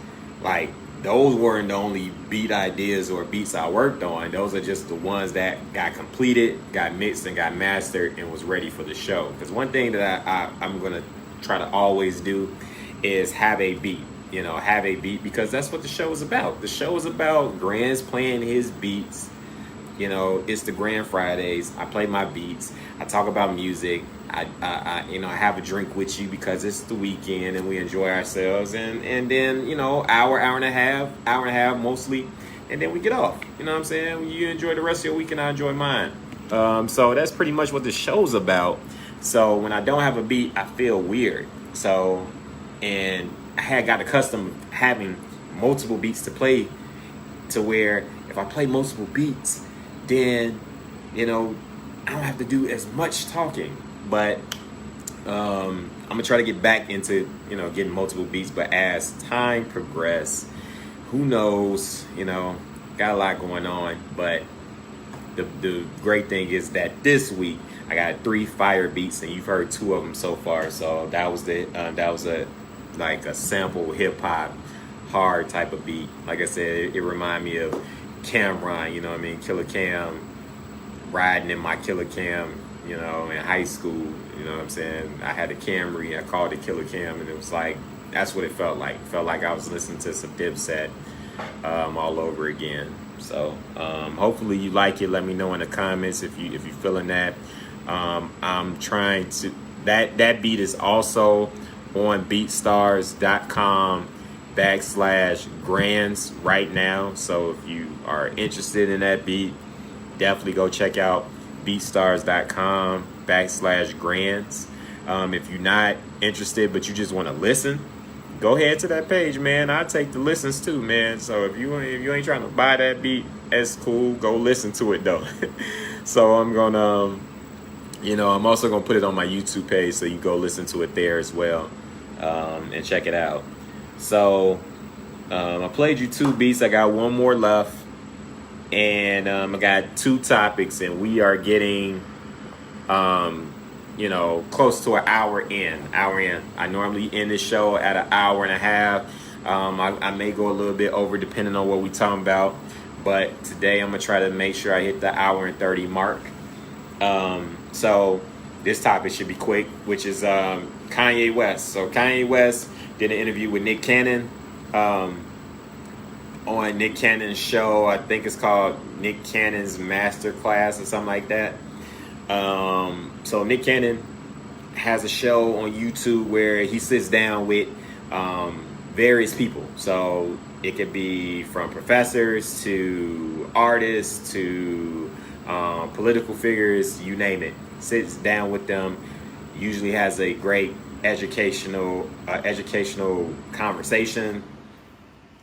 like those weren't the only beat ideas or beats I worked on. Those are just the ones that got completed, got mixed, and got mastered, and was ready for the show. Because one thing that I'm going to try to always do is have a beat. You know, have a beat, because that's what the show is about. The show is about GrandZ playing his beats. You know, it's the Grand Fridays. I play my beats. I talk about music. I have a drink with you because it's the weekend and we enjoy ourselves. And then, you know, hour and a half mostly. And then we get off. You know what I'm saying? You enjoy the rest of your week and I enjoy mine. So that's pretty much what the show's about. So when I don't have a beat, I feel weird. So, and I had got accustomed to having multiple beats to play, to where if I play multiple beats, then, you know, I don't have to do as much talking. But I'm gonna try to get back into, you know, getting multiple beats. But as time progresses, who knows? You know, got a lot going on. But the great thing is that this week I got 3 fire beats, and you've heard 2 of them so far. So that was a like a sample hip hop hard type of beat. Like I said, it reminded me of Cameron, you know what I mean? Killer Cam, riding in my Killer Cam, you know, in high school, you know what I'm saying? I had a Camry, I called it Killer Cam, and it was like, that's what it felt like. It felt like I was listening to some Dipset all over again. So hopefully you like it. Let me know in the comments if you're feeling that. I'm trying to, that beat is also on beatstars.com/GrandZ right now. So if you are interested in that beat, definitely go check out beatstars.com/GrandZ. If you're not interested but you just want to listen, go ahead to that page, man. I take the listens too, man. So if you ain't trying to buy that beat, that's cool. Go listen to it though. So I'm gonna I'm also gonna put it on my YouTube page, so you go listen to it there as well. And check it out. So I played you 2 beats. I got 1 more left, and I got 2 topics, and we are getting close to an hour in. I normally end this show at an hour and a half. I may go a little bit over depending on what we talking about, but today I'm gonna try to make sure I hit the hour and 30 mark. So this topic should be quick, which is Kanye West. So Kanye West did an interview with Nick Cannon on Nick Cannon's show. I think it's called Nick Cannon's Masterclass or something like that. So Nick Cannon has a show on YouTube where he sits down with various people. So it could be from professors to artists to political figures, you name it. Sits down with them, usually has a great educational conversation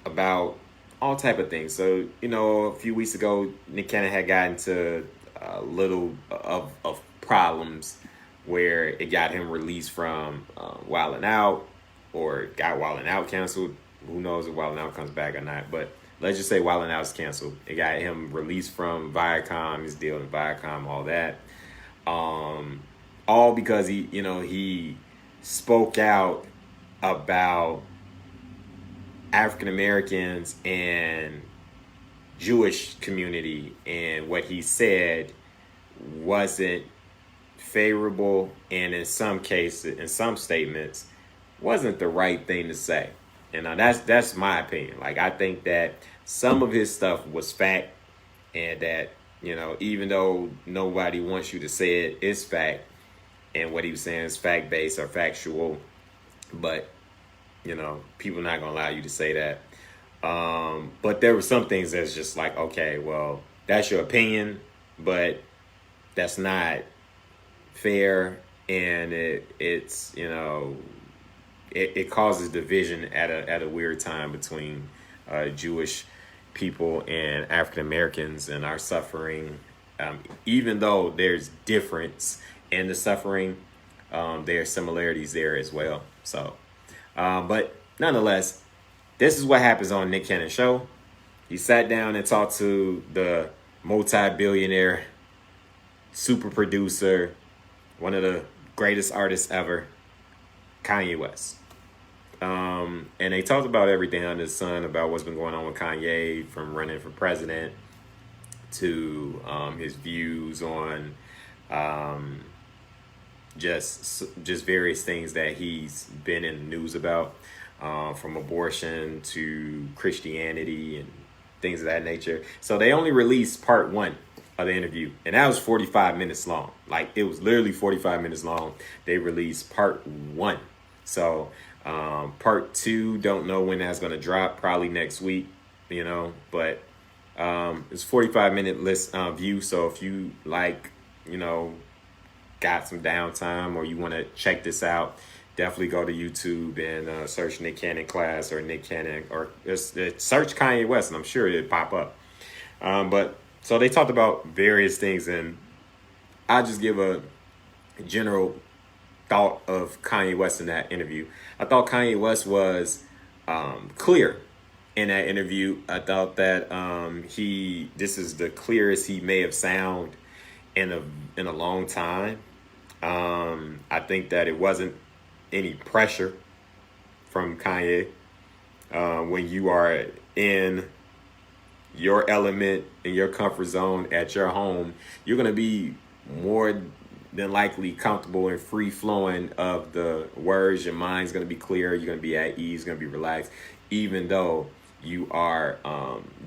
about all type of things. So, a few weeks ago, Nick Cannon had gotten into a little of problems where it got him released from Wildin' Out, or got Wildin' Out canceled. Who knows if Wildin' Out comes back or not. But let's just say Wild 'N Out's canceled. It got him released from Viacom, his deal in Viacom, all that. All because he spoke out about African Americans and Jewish community, and what he said wasn't favorable, and in some cases, in some statements, wasn't the right thing to say. And that's my opinion. Like, I think that some of his stuff was fact, and that, even though nobody wants you to say it, it's fact, and what he was saying is fact-based or factual, but people not gonna allow you to say that. But there were some things that's just like, okay, well, that's your opinion, but that's not fair, and it's it causes division at a weird time between Jewish people and African Americans and our suffering. Even though there's difference in the suffering, there are similarities there as well. So, but nonetheless, this is what happens on Nick Cannon's show. He sat down and talked to the multi-billionaire super producer, one of the greatest artists ever, Kanye West. And they talked about everything under the sun, about what's been going on with Kanye, from running for president to his views on just various things that he's been in the news about, from abortion to Christianity and things of that nature. So they only released part one of the interview, and that was 45 minutes long. Like, it was literally 45 minutes long. They released part one. So part two, don't know when that's going to drop, probably next week, but it's 45-minute list view. So if you got some downtime, or you want to check this out, definitely go to YouTube and search Nick Cannon class, or Nick Cannon, or search Kanye West, and I'm sure it'll pop up. But so they talked about various things, and I just give a general thought of Kanye West in that interview. I thought Kanye West was clear in that interview. I thought that this is the clearest he may have sound in a long time. I think that it wasn't any pressure from Kanye. When you are in your element, in your comfort zone at your home, you're going to be more than likely comfortable and free flowing of the words. Your mind's going to be clear. You're going to be at ease, going to be relaxed, even though you are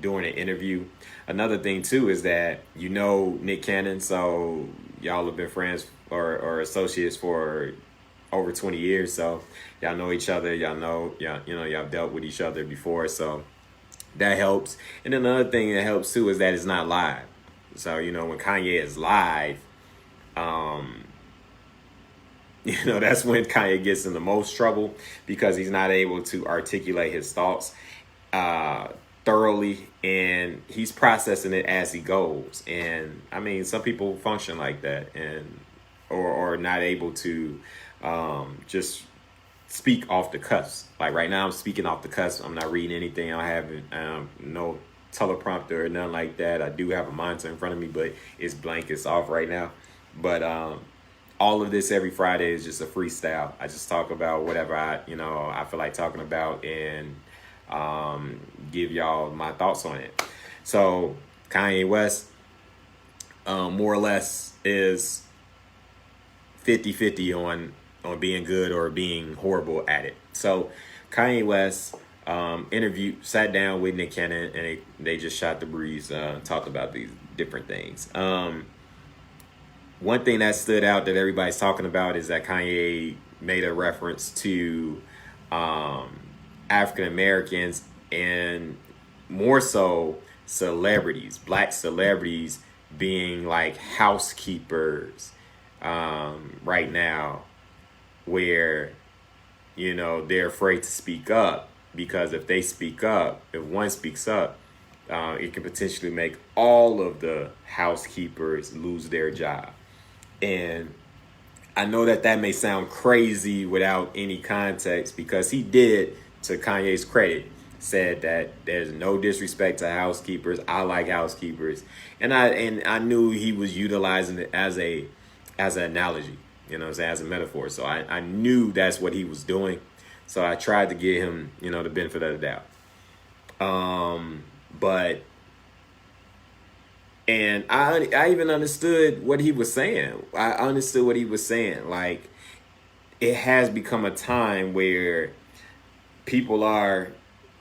doing an interview. Another thing too is that Nick Cannon, so y'all have been friends or associates for over 20 years, so y'all know each other. Y'all dealt with each other before, so that helps. And then another thing that helps too is that it's not live. So when Kanye is live, that's when Kanye gets in the most trouble, because he's not able to articulate his thoughts thoroughly, and he's processing it as he goes. And I mean, some people function like that, and or not able to just speak off the cuff. Like right now, I'm speaking off the cuff. I'm not reading anything. I have no teleprompter or nothing like that. I do have a monitor in front of me, but it's blank. It's off right now. But all of this every Friday is just a freestyle. I just talk about whatever I feel like talking about, and give y'all my thoughts on it. So Kanye West, more or less, is 50-50 on being good or being horrible at it. So Kanye West sat down with Nick Cannon, and they just shot the breeze, talked about these different things. One thing that stood out that everybody's talking about is that Kanye made a reference to African Americans, and more so celebrities, black celebrities, being like housekeepers right now, where they're afraid to speak up, because if they speak up, if one speaks up, it can potentially make all of the housekeepers lose their job. And I know that may sound crazy without any context, because he did, to Kanye's credit, said that there's no disrespect to housekeepers. I like housekeepers, and I knew he was utilizing it as an analogy, you know what I'm saying, as a metaphor. So I knew that's what he was doing. So I tried to give him, you know, the benefit of the doubt. But and I even understood what he was saying. I understood what he was saying. Like, it has become a time where people are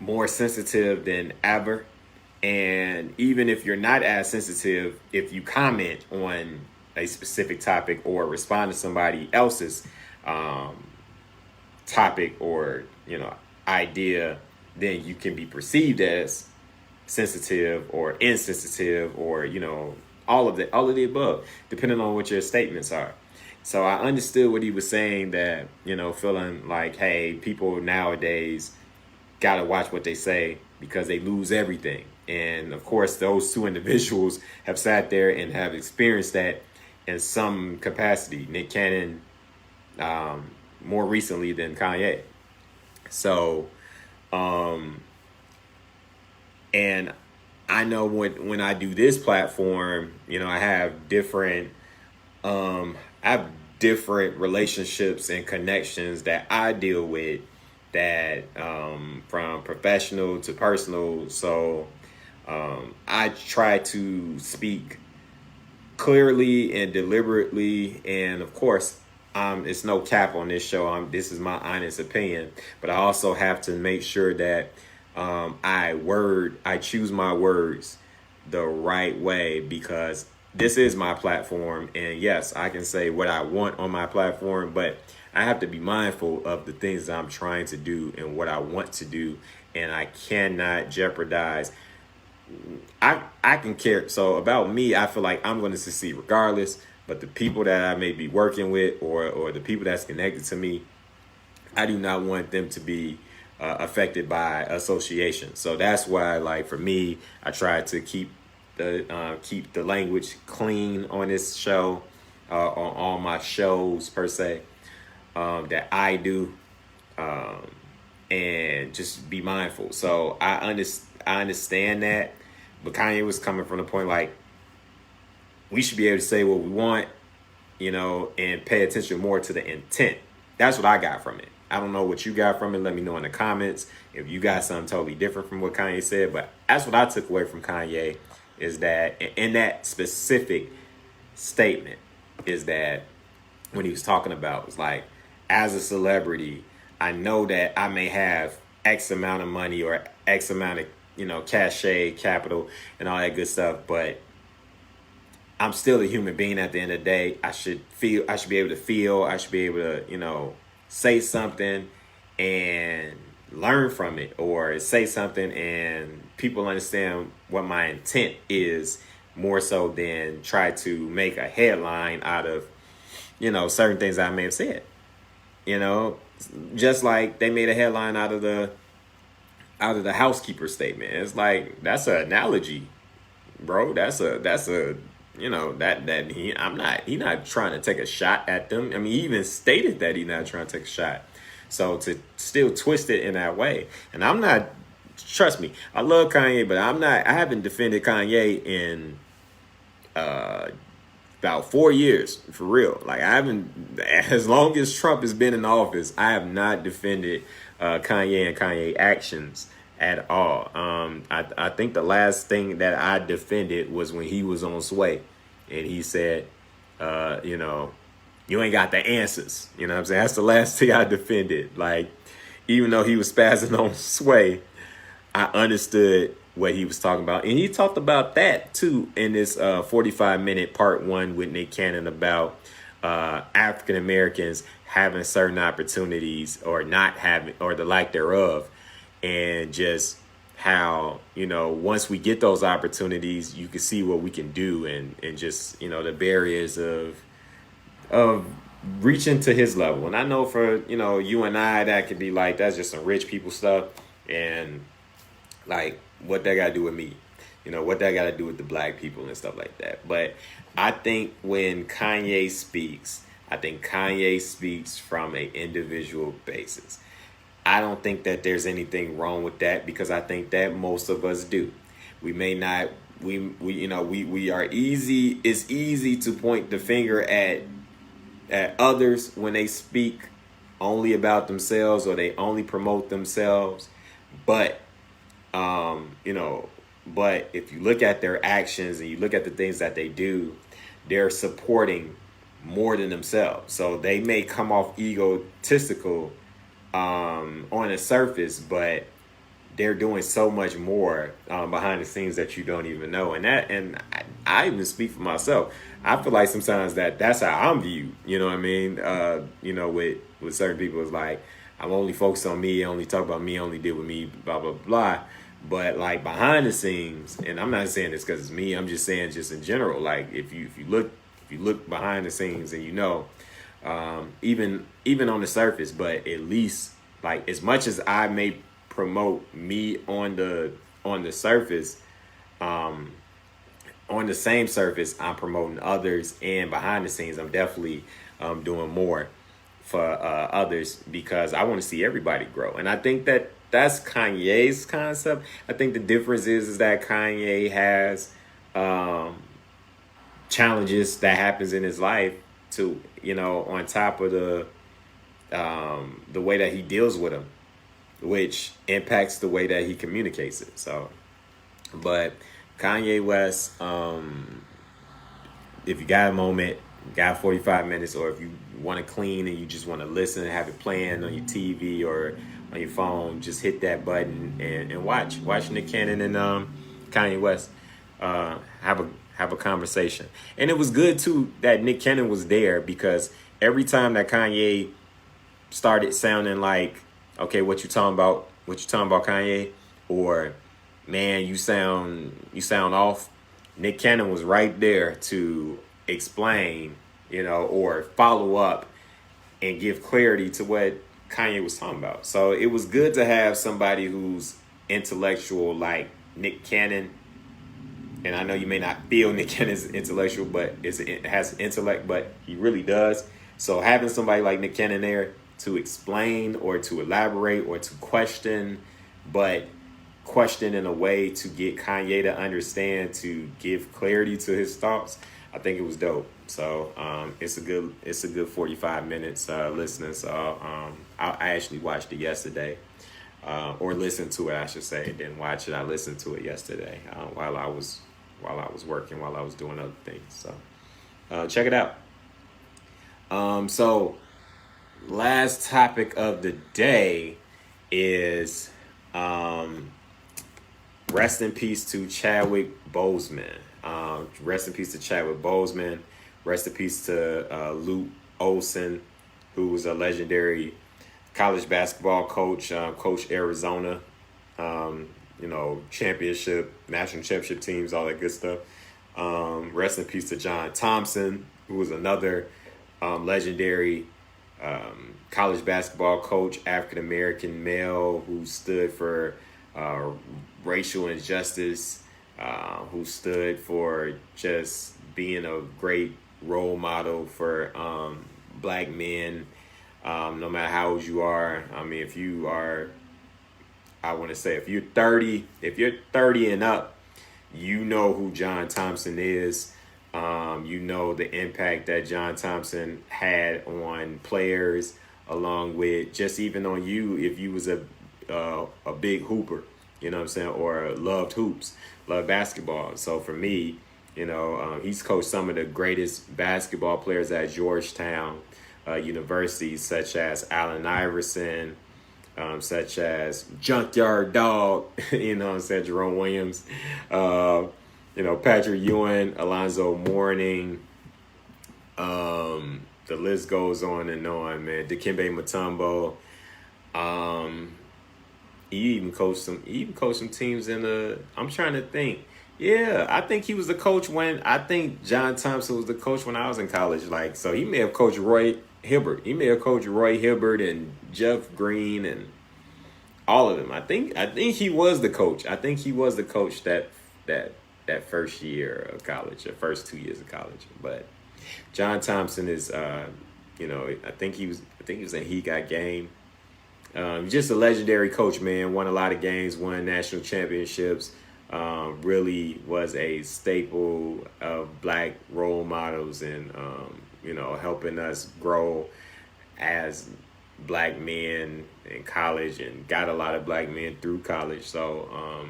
more sensitive than ever. And even if you're not as sensitive, if you comment on a specific topic or respond to somebody else's topic or, you know, idea, then you can be perceived as sensitive or insensitive, or, you know, all of the above, depending on what your statements are. So I understood what he was saying, that, you know, feeling like, hey, people nowadays gotta watch what they say because they lose everything. And of course, those two individuals have sat there and have experienced that in some capacity. Nick Cannon, more recently than Kanye. So, and I know when I do this platform, you know, I have different relationships and connections that I deal with, that from professional to personal. So I try to speak clearly and deliberately, and of course, it's no cap on this show. This is my honest opinion, but I also have to make sure that I choose my words the right way, because this is my platform, and yes, I can say what I want on my platform, but I have to be mindful of the things that I'm trying to do and what I want to do, and I cannot jeopardize. I can care. So about me, I feel like I'm going to succeed regardless, but the people that I may be working with, or the people that's connected to me, I do not want them to be affected by association. So that's why, like, for me, I try to keep the language clean on this show, on all my shows per se, that I do, and just be mindful. So I understand that, but Kanye was coming from the point, like, we should be able to say what we want, you know, and pay attention more to the intent. That's what I got from it. I don't know what you got from it. Let me know in the comments if you got something totally different from what Kanye said. But that's what I took away from Kanye, is that in that specific statement, is that when he was talking about, was like, as a celebrity, I know that I may have X amount of money or X amount of, you know, cachet, capital, and all that good stuff, but I'm still a human being at the end of the day. I should be able to feel, I should be able to, you know, say something and learn from it, or say something and people understand what my intent is, more so than try to make a headline out of, you know, certain things I may have said. You know, just like they made a headline out of the housekeeper statement. It's like, that's an analogy, bro. That's a you know, he not trying to take a shot at them. I mean, he even stated that he's not trying to take a shot. So to still twist it in that way, and I'm not, trust me, I love Kanye, but I haven't defended Kanye in about 4 years, for real. Like, I haven't, as long as Trump has been in office, I have not defended Kanye and Kanye actions at all. I think the last thing that I defended was when he was on Sway, and he said, you know, you ain't got the answers. You know what I'm saying? That's the last thing I defended. Like, even though he was spazzing on Sway, I understood what he was talking about. And he talked about that too in this 45-minute part one with Nick Cannon, about African Americans having certain opportunities or not having, or the lack thereof. And just how, you know, once we get those opportunities, you can see what we can do, and just, you know, the barriers of reaching to his level. And I know for, you know, you and I, that could be like, that's just some rich people stuff. And like, what that got to do with me? You know, what that got to do with the black people and stuff like that. But I think when Kanye speaks, I think Kanye speaks from an individual basis. I don't think that there's anything wrong with that, because I think that most of us do. We may not, we are easy. It's easy to point the finger at others when they speak only about themselves or they only promote themselves. But, but if you look at their actions and you look at the things that they do, they're supporting more than themselves. So they may come off egotistical on the surface, but they're doing so much more behind the scenes that you don't even know. And I even speak for myself. I feel like sometimes that's how I'm viewed. You know what I mean? With certain people, it's like I'm only focused on me, only talk about me, only deal with me, blah blah blah. But like behind the scenes, and I'm not saying this because it's me. I'm just saying just in general. Like if you look behind the scenes, and even on the surface, but at least like as much as I may promote me on the surface, on the same surface I'm promoting others, and behind the scenes I'm definitely doing more for others, because I want to see everybody grow. And I think that's Kanye's concept. I think the difference is that Kanye has challenges that happens in his life to, on top of the way that he deals with them, which impacts the way that he communicates it. So, but Kanye West, if you got a moment, got 45 minutes, or if you want to clean and you just want to listen and have it playing on your TV or on your phone, just hit that button and watch Nick Cannon and Kanye West have a conversation. And it was good too that Nick Cannon was there, because every time that Kanye started sounding like, okay, what you talking about, Kanye, or man, you sound off, Nick Cannon was right there to explain, or follow up and give clarity to what Kanye was talking about. So it was good to have somebody who's intellectual like Nick Cannon. And I know you may not feel Nick Cannon's intellectual, but it has intellect, but he really does. So having somebody like Nick Cannon there to explain or to elaborate or to question, but question in a way to get Kanye to understand, to give clarity to his thoughts, I think it was dope. So it's a good 45 minutes listening. So I actually watched it yesterday, or listened to it, I should say. Didn't watch it. I listened to it yesterday while I was working, while I was doing other things. So check it out. So last topic of the day is rest in peace to Chadwick Boseman. Rest in peace to Chadwick Boseman. Rest in peace to Luke Olson, who was a legendary college basketball coach, coached Arizona, national championship teams, all that good stuff. Rest in peace to John Thompson, who was another legendary college basketball coach, African-American male, who stood for racial injustice, who stood for just being a great role model for black men, no matter how old you are. I mean, if you're 30 and up, you know who John Thompson is. You know the impact that John Thompson had on players, along with just even on you if you was a big hooper, you know what I'm saying, or loved basketball. So for me, he's coached some of the greatest basketball players at Georgetown University, such as Allen Iverson, such as Junkyard Dog, Jerome Williams, Patrick Ewing, Alonzo Mourning, the list goes on and on, man. Dikembe Mutombo. He even coached some teams in the. I'm trying to think. Yeah, I think he was the coach I think John Thompson was the coach when I was in college. So he may have coached Roy Hibbert. He may have coached Roy Hibbert and Jeff Green and all of them. I think he was the coach. I think he was the coach that first year of college, the first 2 years of college. But John Thompson is, I think he was in He Got Game. Just a legendary coach, man. Won a lot of games, won national championships. Really was a staple of black role models and, helping us grow as black men in college and got a lot of black men through college. So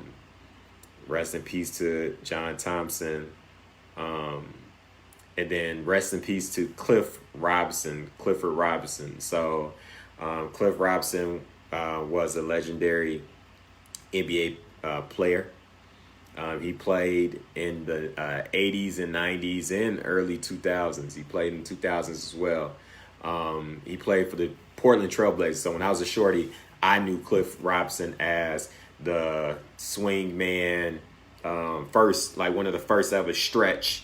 rest in peace to John Thompson. And then rest in peace to Clifford Robinson. So Cliff Robinson was a legendary NBA player. He played in the 80s and 90s and early 2000s. He played in 2000s as well. He played for the Portland Trailblazers. So when I was a shorty, I knew Cliff Robinson as the swing man, one of the first ever stretch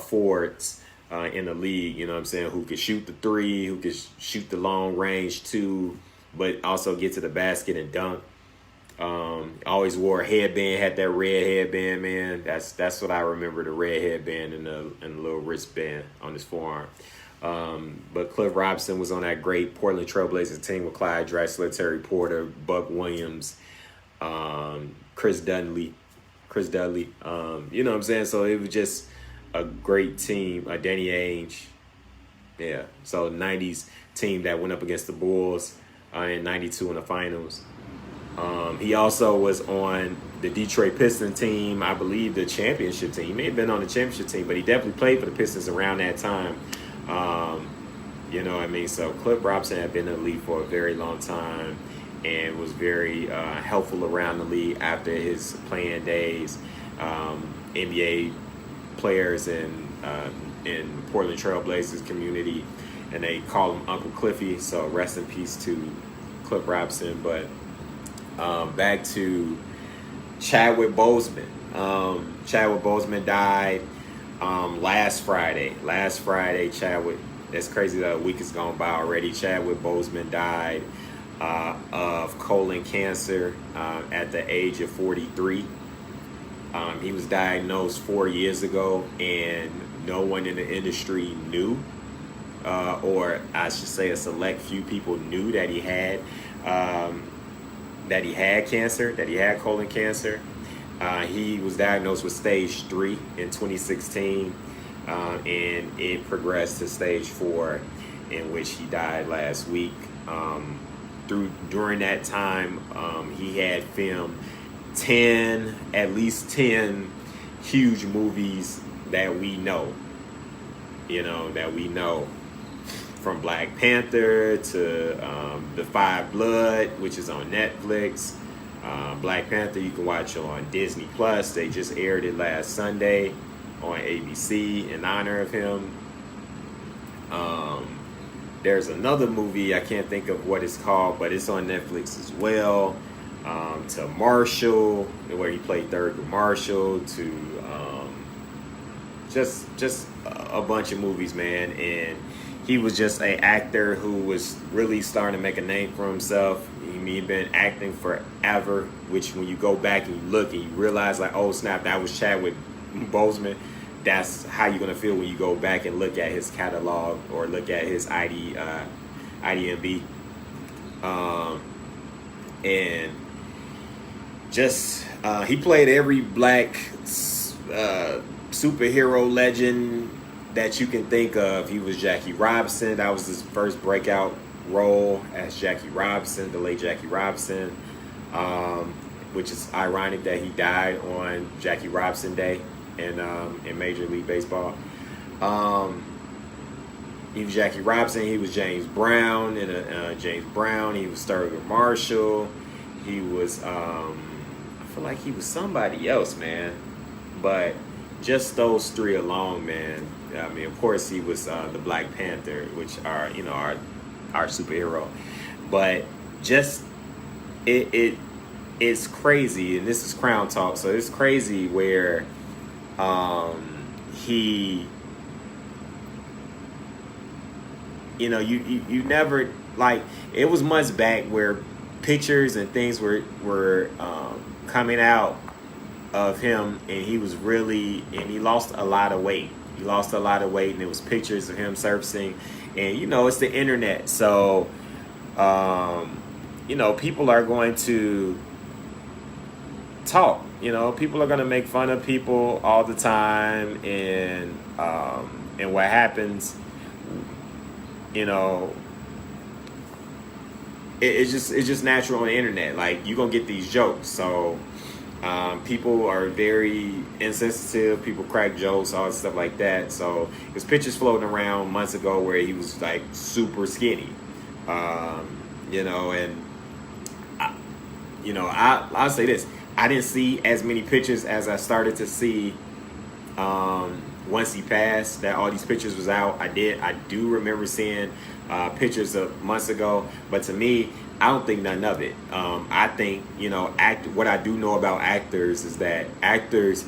forwards in the league, you know what I'm saying, who could shoot the three, who could shoot the long range two, but also get to the basket and dunk. Always wore a headband, had that red headband, man. That's what I remember, the red headband and the little wristband on his forearm. But Cliff Robinson was on that great Portland Trailblazers team with Clyde Drexler, Terry Porter, Buck Williams, Chris Dudley. You know what I'm saying? So it was just a great team. Danny Ainge. Yeah. So 90s team that went up against the Bulls in 92 in the finals. He also was on the Detroit Pistons team, I believe the championship team. He may have been on the championship team, but he definitely played for the Pistons around that time. You know what I mean? So Cliff Robinson had been in the league for a very long time and was very helpful around the league after his playing days. NBA players in Portland Trailblazers community, and they call him Uncle Cliffy. So rest in peace to Cliff Robinson. But back to Chadwick Boseman. Chadwick Boseman died last Friday. Chadwick, that's crazy that a week has gone by already. Chadwick Boseman died of colon cancer at the age of 43. He was diagnosed 4 years ago, and no one in the industry knew, or I should say a select few people knew that he had cancer, that he had colon cancer. He was diagnosed with stage 3 in 2016, and it progressed to stage 4, in which he died last week. During that time, he had filmed at least 10 huge movies that we know, from Black Panther to The Five Blood, which is on Netflix. Black Panther you can watch on Disney Plus. They just aired it last Sunday on ABC in honor of him. There's another movie, I can't think of what it's called, but it's on Netflix as well. To Marshall, where he played Thurgood Marshall, to just a bunch of movies, man. And he was just an actor who was really starting to make a name for himself. He'd been acting forever, which when you go back and you look and you realize, like, oh snap, that was Chadwick Boseman. That's how you're gonna feel when you go back and look at his catalog or look at his IDMB. And just he played every black superhero legend that you can think of. He was Jackie Robinson. That was his first breakout role as Jackie Robinson, the late Jackie Robinson, which is ironic that he died on Jackie Robinson Day in Major League Baseball. He was Jackie Robinson. He was James Brown James Brown. He was Thurgood Marshall. He was I feel like he was somebody else, man. But just those three alone, man. I mean, of course, he was the Black Panther, which are our superhero. But just it's crazy, and this is Crown Talk, so it's crazy where he, you never, like, it was months back where pictures and things were coming out of him, and he lost a lot of weight. He lost a lot of weight, and it was pictures of him surfacing, and it's the internet, so people are going to talk. People are going to make fun of people all the time, and what happens, you know, it's just natural on the internet. Like, you're gonna get these jokes. So people are very insensitive. People crack jokes, all stuff like that. So his pictures floating around months ago where he was like super skinny, and I'll say this: I didn't see as many pictures as I started to see once he passed. That all these pictures was out. I do remember seeing pictures of months ago, but to me, I don't think none of it. I think, what I do know about actors is that actors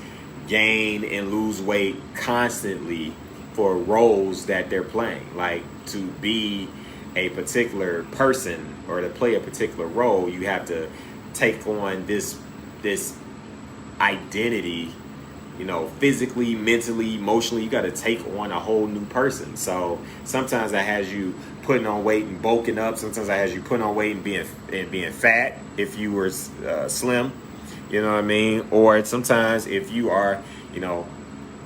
gain and lose weight constantly for roles that they're playing. Like, to be a particular person or to play a particular role, you have to take on this identity, physically, mentally, emotionally. You got to take on a whole new person. So sometimes that has you putting on weight and bulking up. Sometimes that has you putting on weight and being fat if you were slim. You know what I mean? Or sometimes if you are,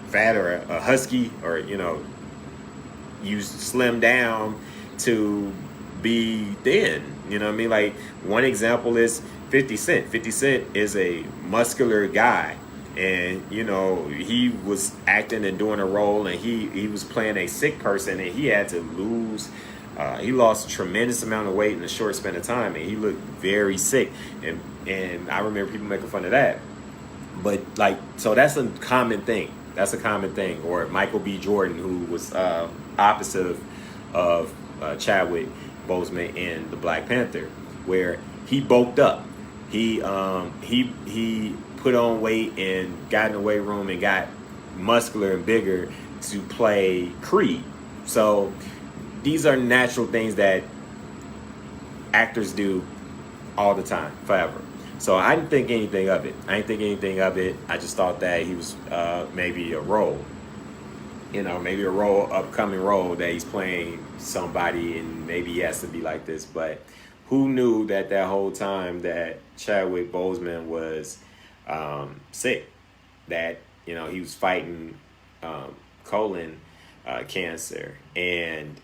fat or a husky, or you slim down to be thin. You know what I mean? Like, one example is 50 Cent. 50 Cent is a muscular guy. And, he was acting and doing a role, and he was playing a sick person, and he had to lose. He lost a tremendous amount of weight in a short span of time, and he looked very sick. And I remember people making fun of that. But, so that's a common thing. That's a common thing. Or Michael B. Jordan, who was opposite of Chadwick Boseman in the Black Panther, where he bulked up. He put on weight and got in the weight room and got muscular and bigger to play Creed. So these are natural things that actors do all the time, forever. So I didn't think anything of it. I just thought that he was maybe a role. Upcoming role that he's playing somebody, and maybe he has to be like this. But who knew that whole time that Chadwick Boseman was sick, that he was fighting colon cancer. And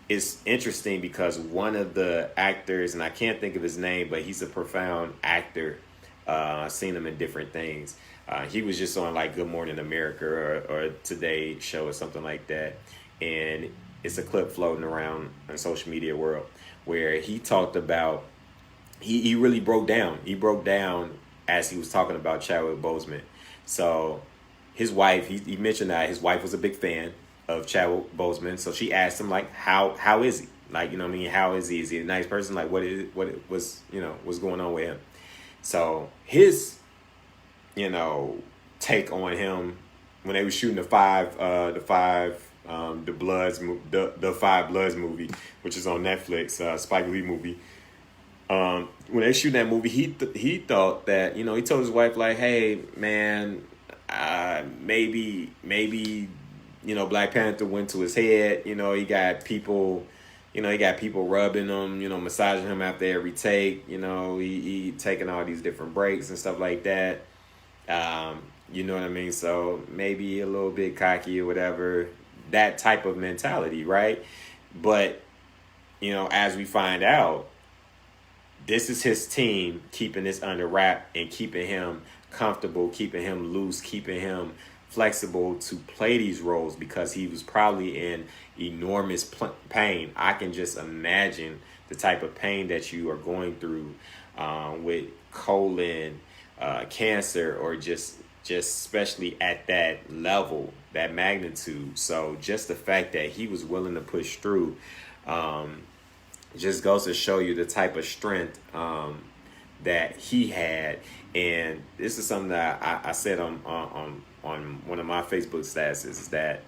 it's interesting because one of the actors, and I can't think of his name, but he's a profound actor. I've seen him in different things. He was just on like Good Morning America or Today Show or something like that, and it's a clip floating around in social media world where he talked about, he really broke down. He broke down as he was talking about Chadwick Boseman. So his wife, he mentioned that his wife was a big fan of Chadwick Boseman. So she asked him, like, how is he? Like, how is he? Is he a nice person? Like, what's going on with him? So his, take on him when they were shooting the Five Bloods movie, which is on Netflix, Spike Lee movie. When they were shooting that movie, he thought that, he told his wife, like, hey, man, maybe Black Panther went to his head. He got people rubbing him, massaging him after every take. He taking all these different breaks and stuff like that. You know what I mean? So maybe a little bit cocky or whatever, that type of mentality, right? But, as we find out, this is his team keeping this under wrap and keeping him comfortable, keeping him loose, keeping him flexible to play these roles, because he was probably in enormous pain. I can just imagine the type of pain that you are going through with colon cancer, or just especially at that level, that magnitude. So just the fact that he was willing to push through just goes to show you the type of strength that he had. And this is something that I said on one of my Facebook statuses, is that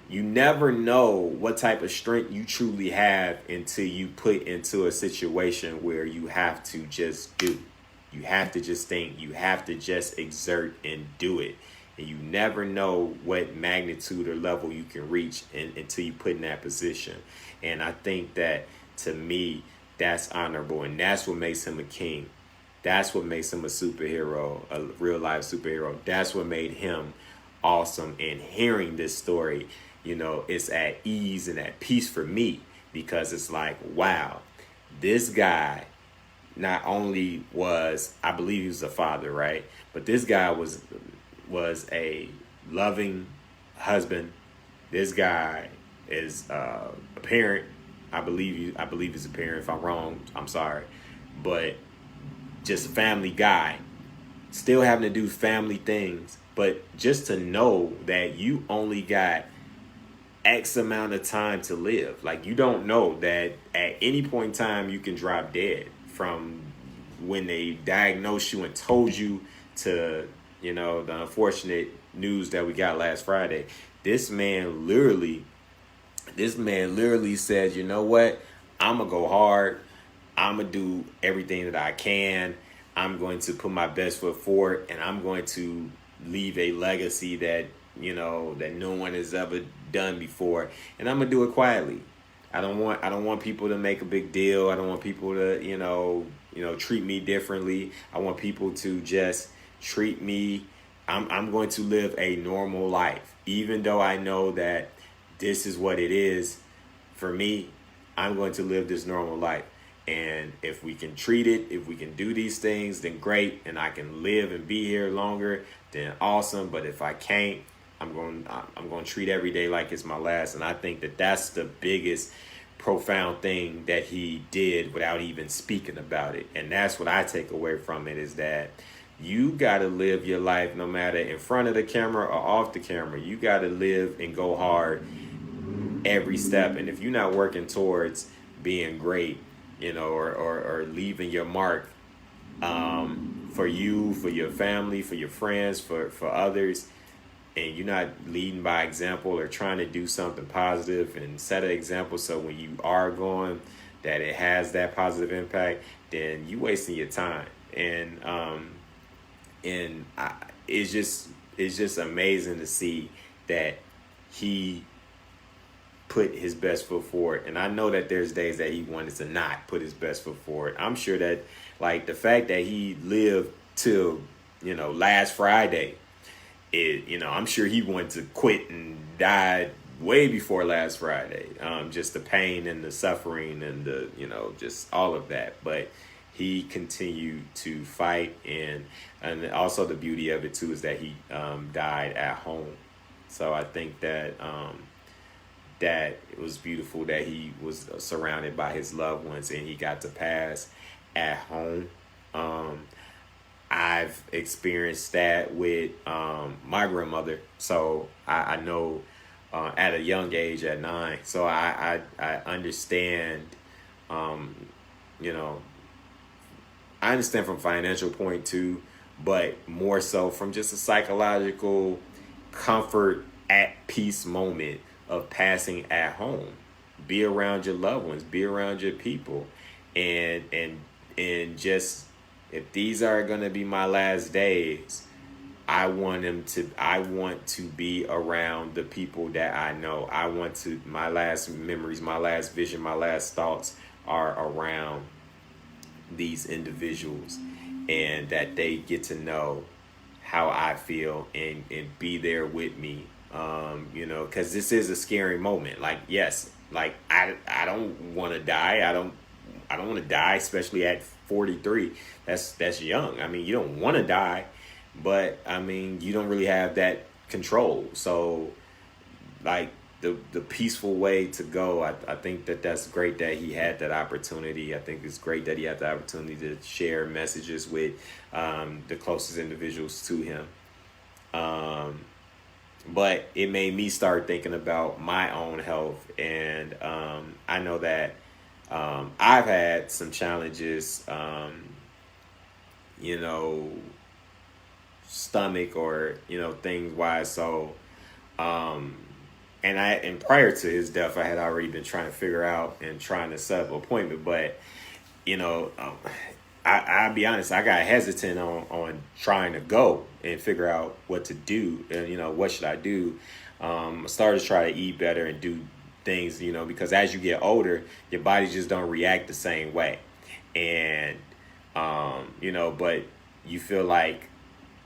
you never know what type of strength you truly have until you put into a situation where you have to just do. You have to just think. You have to just exert and do it. And you never know what magnitude or level you can reach until you put in that position. And I think that, to me, that's honorable, and that's what makes him a king. That's what makes him a superhero, a real life superhero. That's what made him awesome. And hearing this story, it's at ease and at peace for me, because it's like, wow, this guy not only was, I believe he was a father, right? But this guy was a loving husband. This guy is a parent. I believe he's a parent. If I'm wrong, I'm sorry. But just a family guy, still having to do family things. But just to know that you only got X amount of time to live. Like, you don't know that at any point in time you can drop dead, from when they diagnosed you and told you to, the unfortunate news that we got last Friday. This man literally said, you know what? I'm going to go hard. I'm going to do everything that I can. I'm going to put my best foot forward, and I'm going to leave a legacy that, that no one has ever done before. And I'm going to do it quietly. I don't want people to make a big deal. I don't want people to, treat me differently. I want people to just treat me. I'm going to live a normal life, even though I know that this is what it is for me. I'm going to live this normal life. And if we can treat it, if we can do these things, then great. And I can live and be here longer, then awesome. But if I can't, I'm going to treat every day like it's my last. And I think that that's the biggest profound thing that he did without even speaking about it. And that's what I take away from it, is that you got to live your life, no matter in front of the camera or off the camera. You got to live and go hard every step. And if you're not working towards being great, or leaving your mark, for you, for your family, for your friends, for others, and you're not leading by example or trying to do something positive and set an example, so when you are going, that it has that positive impact, then you wasting your time. And it's just amazing to see that he put his best foot forward. And I know that there's days that he wanted to not put his best foot forward. I'm sure that, like, the fact that he lived till, last Friday, I'm sure he wanted to quit and died way before last Friday. Just the pain and the suffering and the, just all of that. But he continued to fight. And also the beauty of it too is that he died at home. So I think that that it was beautiful that he was surrounded by his loved ones and he got to pass at home. I've experienced that with my grandmother. So I know at a young age, at 9. So I understand, I understand from financial point too, but more so from just a psychological comfort at peace moment of passing at home. Be around your loved ones, be around your people, and just, if these are going to be my last days, I want to be around the people that I know. My last memories, my last vision, my last thoughts are around these individuals, and that they get to know how I feel and be there with me. Because this is a scary moment. Like, yes, like I don't want to die. I don't want to die, especially at 43. That's young. I mean, you don't want to die, but I mean, you don't really have that control. So, like, the peaceful way to go, I think that's great that he had that opportunity. I think it's great that he had the opportunity to share messages with the closest individuals to him. But it made me start thinking about my own health. And I know that I've had some challenges, stomach or, things wise. So, and prior to his death, I had already been trying to figure out and trying to set up an appointment. But, I'll be honest, I got hesitant on trying to go and figure out what to do. And, what should I do? I started to try to eat better and do things, you know, because as you get older, your body just don't react the same way. And, you know, but you feel like,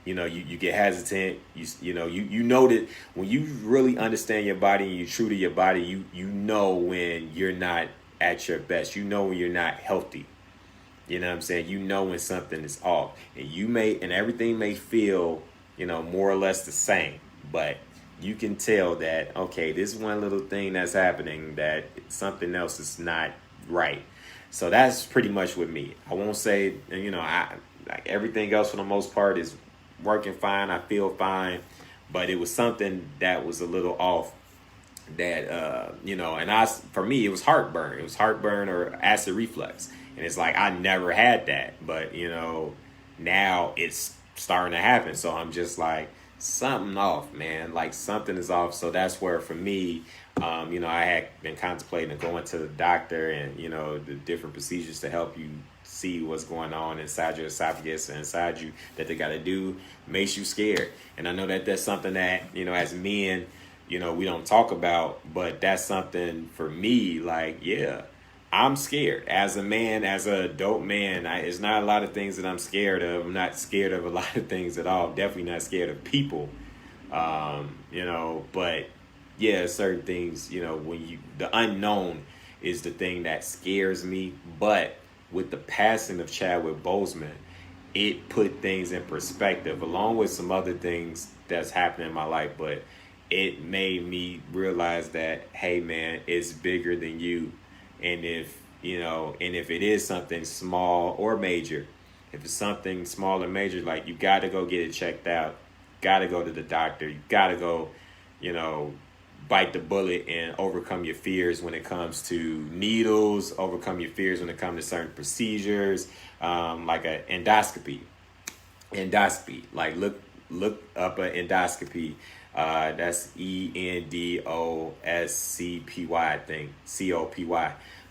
you know, you get hesitant. You know that when you really understand your body and you're true to your body, you know when you're not at your best. You know when you're not healthy. You know what I'm saying? You know when something is off. And everything may feel, you know, more or less the same, but you can tell that, okay, this one little thing that's happening, that something else is not right. So that's pretty much with me. I won't say, you know, I like everything else for the most part is working fine. I feel fine, but it was something that was a little off. That you know, and for me, it was heartburn. It was heartburn or acid reflux, and it's like I never had that, but you know, now it's starting to happen. So I'm just like, something off, man. Like something is off. So that's where for me, you know, I had been contemplating going to the doctor and, you know, the different procedures to help you see what's going on inside your esophagus and inside you that they got to do makes you scared. And I know that that's something that, you know, as men, you know, we don't talk about, but that's something for me, like, yeah, I'm scared as a man, as an adult man. It's not a lot of things that I'm scared of. I'm not scared of a lot of things at all. Definitely not scared of people, you know, but yeah, certain things, you know, the unknown is the thing that scares me. But with the passing of Chadwick Boseman, it put things in perspective along with some other things that's happening in my life. But it made me realize that, hey, man, it's bigger than you. And if it is something small or major, if it's something small or major, like you got to go get it checked out, got to go to the doctor, you got to go, you know, bite the bullet and overcome your fears when it comes to needles, overcome your fears when it comes to certain procedures, like an endoscopy, like look up an endoscopy. That's endoscpy, I think, copy,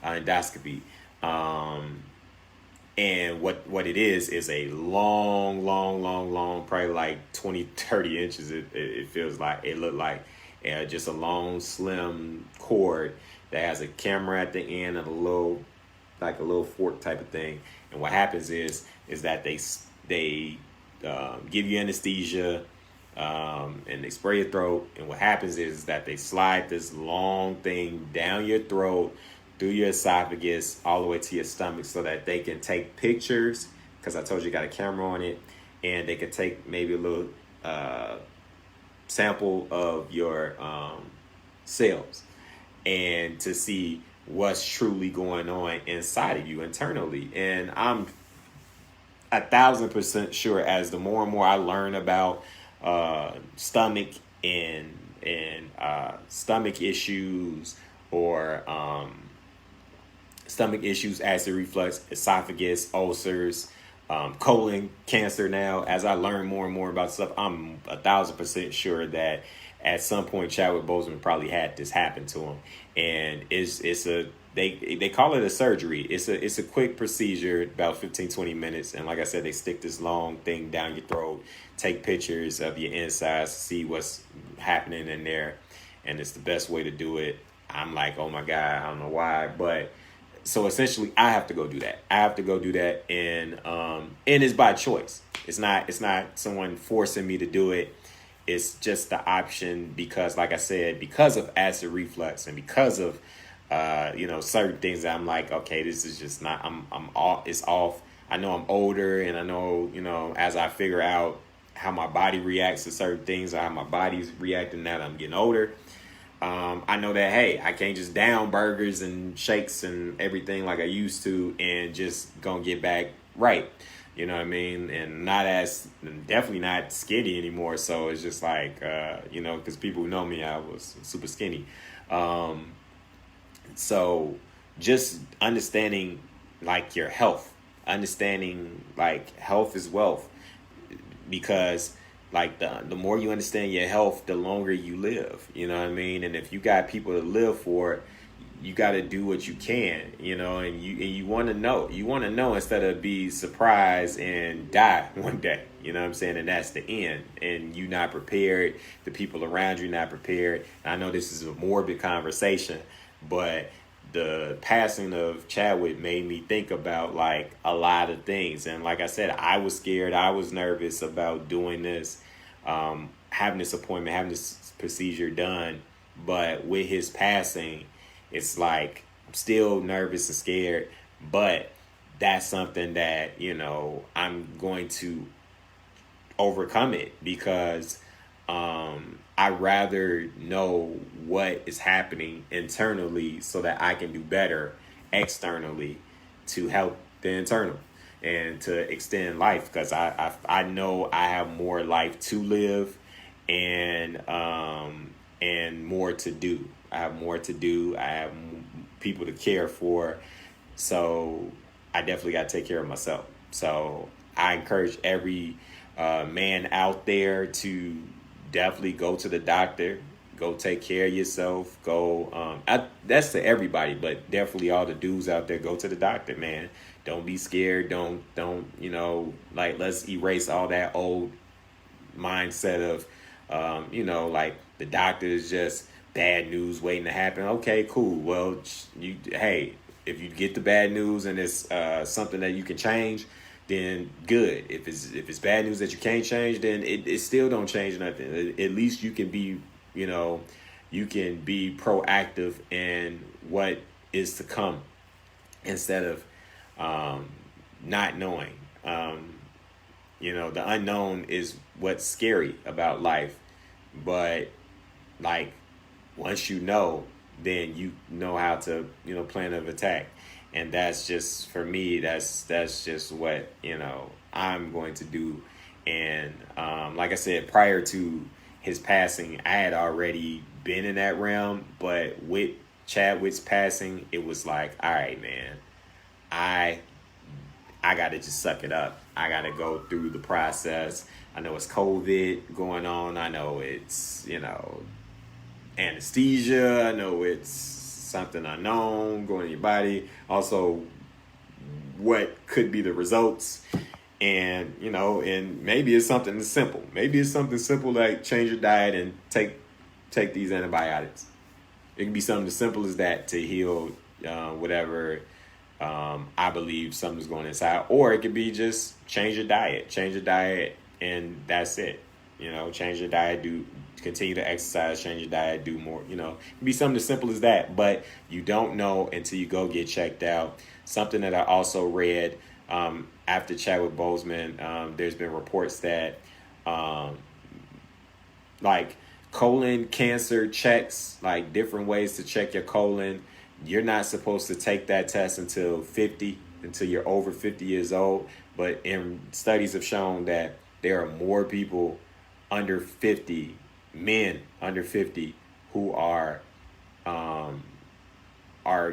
endoscopy. And what it is a long, probably like 20, 30 inches. It feels like, it looked like just a long, slim cord that has a camera at the end and a little fork type of thing. And what happens is that they give you anesthesia, and they spray your throat. And what happens is that they slide this long thing down your throat, through your esophagus, all the way to your stomach, so that they can take pictures, because I told you got a camera on it, and they could take maybe a little sample of your cells, and to see what's truly going on inside of you internally. And I'm 1,000% sure, as the more and more I learn about stomach and stomach issues, or stomach issues, acid reflux, esophagus, ulcers, colon cancer. Now, as I learn more and more about stuff, I'm 1,000% sure that at some point Chadwick Boseman probably had this happen to him. And they call it a surgery. It's a quick procedure, about 15-20 minutes. And like I said, they stick this long thing down your throat, take pictures of your insides, see what's happening in there. And it's the best way to do it. I'm like, oh my God, I don't know why. But so essentially I have to go do that. And it's by choice. It's not someone forcing me to do it. It's just the option because, like I said, because of acid reflux and because of certain things that I'm like, okay, this is just not, I'm off. It's off. I know I'm older, and I know, as I figure out how my body reacts to certain things, or how my body's reacting now that I'm getting older, I know that, hey, I can't just down burgers and shakes and everything like I used to and just gonna get back right. You know what I mean? And definitely not skinny anymore. So it's just like, because people who know me, I was super skinny. So just understanding like your health, understanding like health is wealth, because like the more you understand your health, the longer you live, you know what I mean? And if you got people to live for, you got to do what you can, and you want to know instead of be surprised and die one day, you know what I'm saying? And that's the end. And you not prepared. The people around you not prepared. I know this is a morbid conversation, But the passing of Chadwick made me think about like a lot of things. And like I said, I was scared. I was nervous about doing this, having this appointment, having this procedure done. But with his passing, it's like I'm still nervous and scared. But that's something that, you know, I'm going to overcome it because I'd rather know what is happening internally so that I can do better externally to help the internal and to extend life, because I know I have more life to live and more to do. I have more to do. I have people to care for. So I definitely got to take care of myself. So I encourage every man out there to definitely go to the doctor, go take care of yourself, go, that's to everybody, but definitely all the dudes out there, go to the doctor, man. Don't be scared. Don't, you know, like, let's erase all that old mindset of, you know, like the doctor is just bad news waiting to happen. Okay, cool. Well, hey, if you get the bad news and it's something that you can change, then good. If it's bad news that you can't change, then it still don't change nothing. At least you can be, you know, you can be proactive in what is to come instead of not knowing. You know, the unknown is what's scary about life. But like once you know, then you know how to, you know, plan of attack. And that's just, for me, that's just what, you know, I'm going to do. And like I said, prior to his passing, I had already been in that realm. But with Chadwick's passing, it was like, all right, man, I got to just suck it up. I got to go through the process. I know it's COVID going on. I know it's, you know, anesthesia. I know it's something unknown going in your body. Also, what could be the results. And, you know, and maybe it's something simple. Maybe it's something simple like change your diet and take these antibiotics. It can be something as simple as that to heal whatever I believe something's going inside. Or it could be just change your diet, and that's it. You know, change your diet, continue to exercise, change your diet, do more, you know, it can be something as simple as that. But you don't know until you go get checked out. Something that I also read after Chadwick Boseman, there's been reports that like colon cancer checks, like different ways to check your colon, you're not supposed to take that test until you're over 50 years old. But in studies have shown that there are more people under 50, men under 50, who are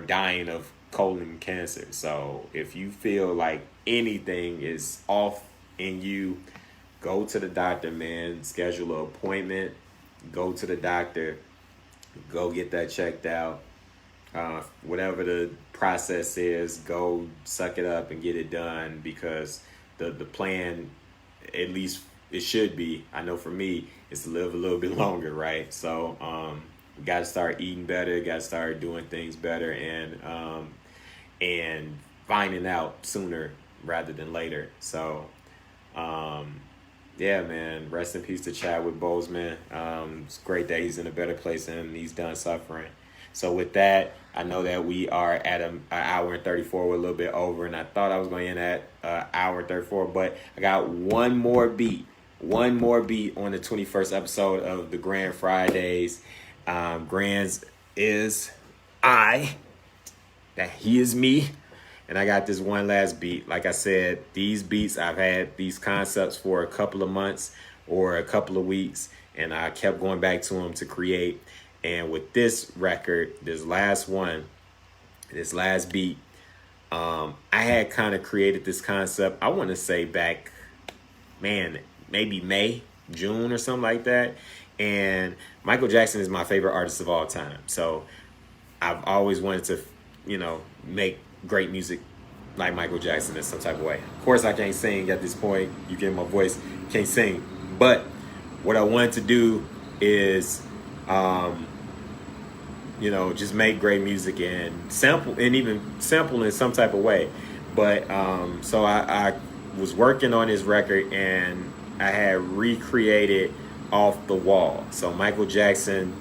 dying of colon cancer. So if you feel like anything is off in you, go to the doctor, man. Schedule an appointment. Go to the doctor. Go get that checked out. Whatever the process is, go suck it up and get it done, because the plan, at least it should be, I know for me, is to live a little bit longer, right? So we got to start eating better, got to start doing things better, and finding out sooner rather than later. So yeah, man, rest in peace to Chadwick Boseman. It's great that he's in a better place and he's done suffering. So with that, I know that we are at an hour and 34. We're a little bit over, and I thought I was going to end at hour and 34, but I got one more beat on the 21st episode of the Grand Fridays. GrandZ is I, that he is me, and I got this one last beat. Like I said, these beats, I've had these concepts for a couple of months or a couple of weeks, and I kept going back to them to create. And with this record, this last beat, I had kind of created this concept, I want to say back, man, maybe May, June or something like that. And Michael Jackson is my favorite artist of all time. So I've always wanted to, you know, make great music like Michael Jackson in some type of way. Of course, I can't sing at this point. You get my voice, can't sing. But what I wanted to do is just make great music and sample, and even sample in some type of way. But so I was working on his record, and I had recreated Off the Wall. So Michael Jackson,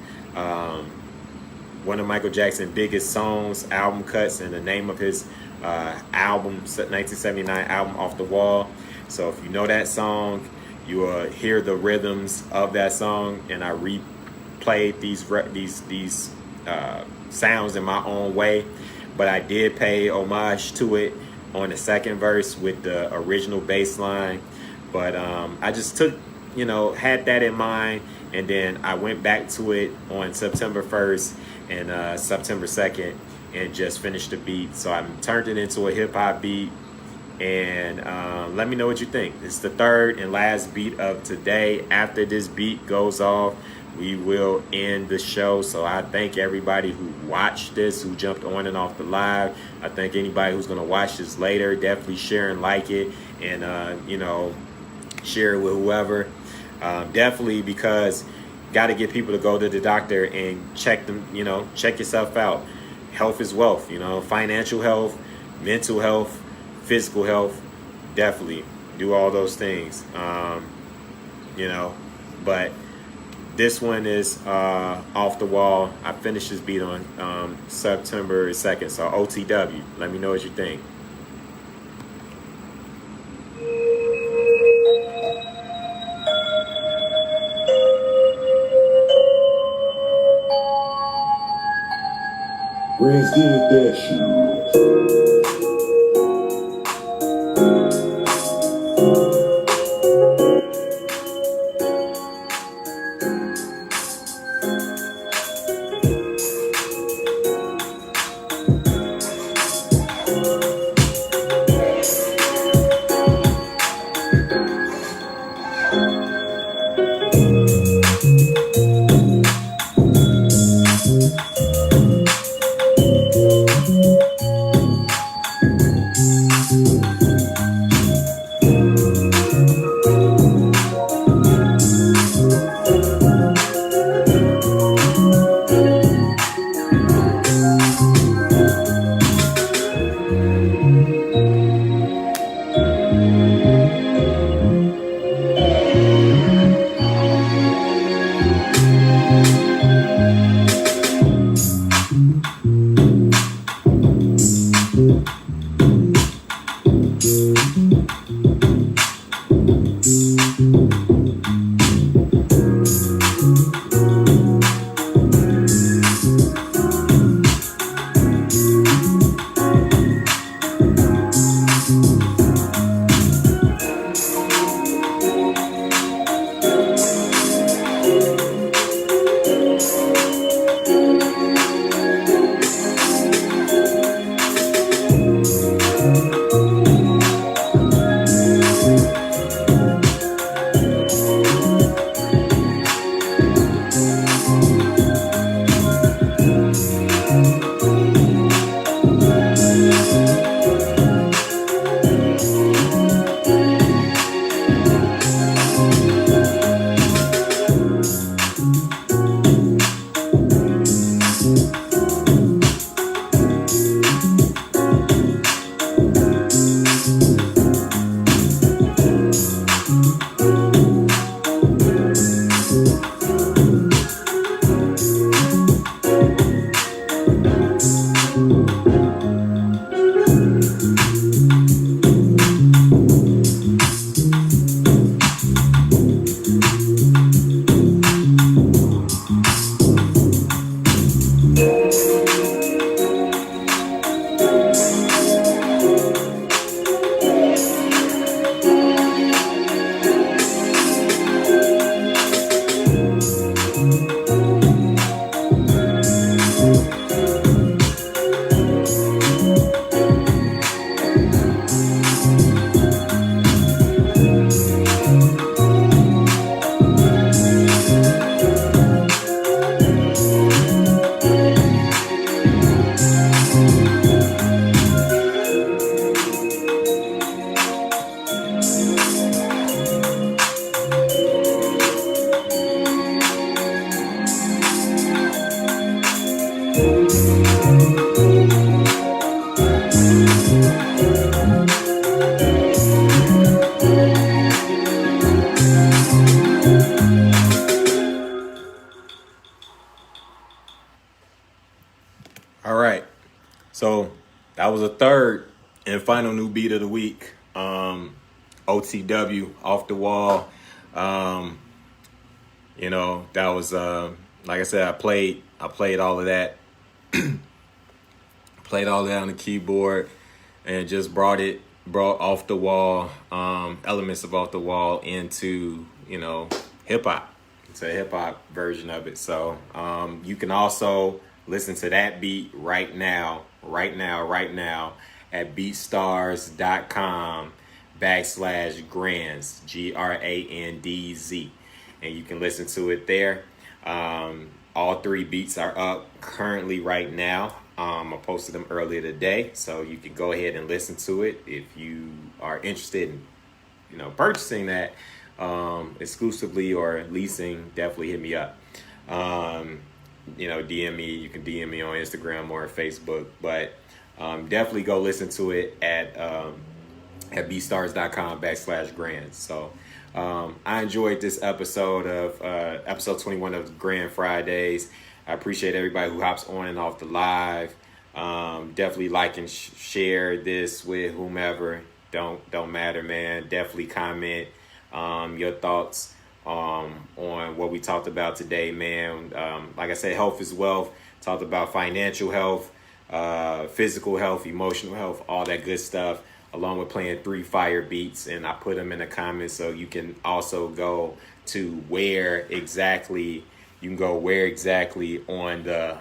one of Michael Jackson's biggest songs, album cuts, and the name of his album, 1979 album, Off the Wall. So if you know that song, you will hear the rhythms of that song, and I replayed these sounds in my own way. But I did pay homage to it on the second verse with the original bass line. But I just took, had that in mind, and then I went back to it on September 1st and September 2nd and just finished the beat. So I turned it into a hip-hop beat, and let me know what you think. It's the third and last beat of today. After this beat goes off, we will end the show. So I thank everybody who watched this, who jumped on and off the live. I thank anybody who's going to watch this later. Definitely share and like it, and share it with whoever. Definitely, because got to get people to go to the doctor and check them, check yourself out. Health is wealth, financial health, mental health, physical health. Definitely do all those things. But this one is Off the Wall. I finished this beat on September 2nd. So OTW, let me know what you think. GrandZidthatshit. was a third and final new beat of the week. OTW, Off the Wall. You know, that was like I said, I played all of that. Played all of that on the keyboard and just brought Off the Wall, elements of Off the Wall into, you know, hip hop. It's a hip hop version of it. So you can also listen to that beat right now at beatstars.com/GrandZ, GrandZ. And you can listen to it there. All 3 beats are up currently right now. I posted them earlier today, so you can go ahead and listen to it. If you are interested in, you know, purchasing that exclusively or leasing, definitely hit me up. You know, DM me. You can DM me on Instagram or Facebook, but definitely go listen to it at beatstars.com/GrandZ. So I enjoyed this episode of episode 21 of Grand Fridays. I appreciate everybody who hops on and off the live. Definitely like and share this with whomever. Don't matter, man. Definitely comment your thoughts on what we talked about today, man. Like I said, health is wealth. Talked about financial health, physical health, emotional health, all that good stuff, along with playing 3 fire beats. And I put them in the comments so you can also go to where exactly on the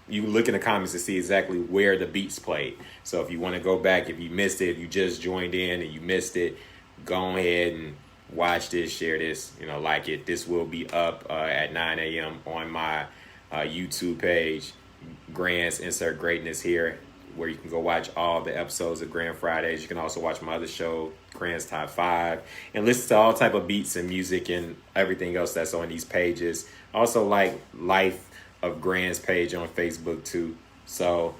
you look in the comments to see exactly where the beats played. So if you want to go back, if you missed it, if you just joined in and you missed it, go ahead and watch this, share this, you know, like it. This will be up at 9 a.m. on my YouTube page, GrandZ Insert Greatness here, where you can go watch all the episodes of Grand Fridays. You can also watch my other show, GrandZ Top 5, and listen to all type of beats and music and everything else that's on these pages. Also, like Life of GrandZ page on Facebook too. So,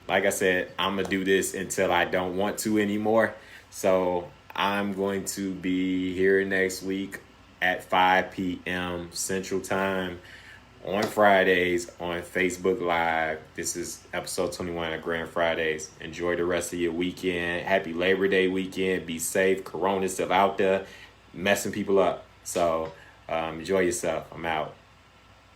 like I said, I'm going to do this until I don't want to anymore. So I'm going to be here next week at 5 p.m. Central Time on Fridays on Facebook Live. This is episode 21 of Grand Fridays. Enjoy the rest of your weekend. Happy Labor Day weekend. Be safe. Corona's still out there messing people up. So enjoy yourself. I'm out.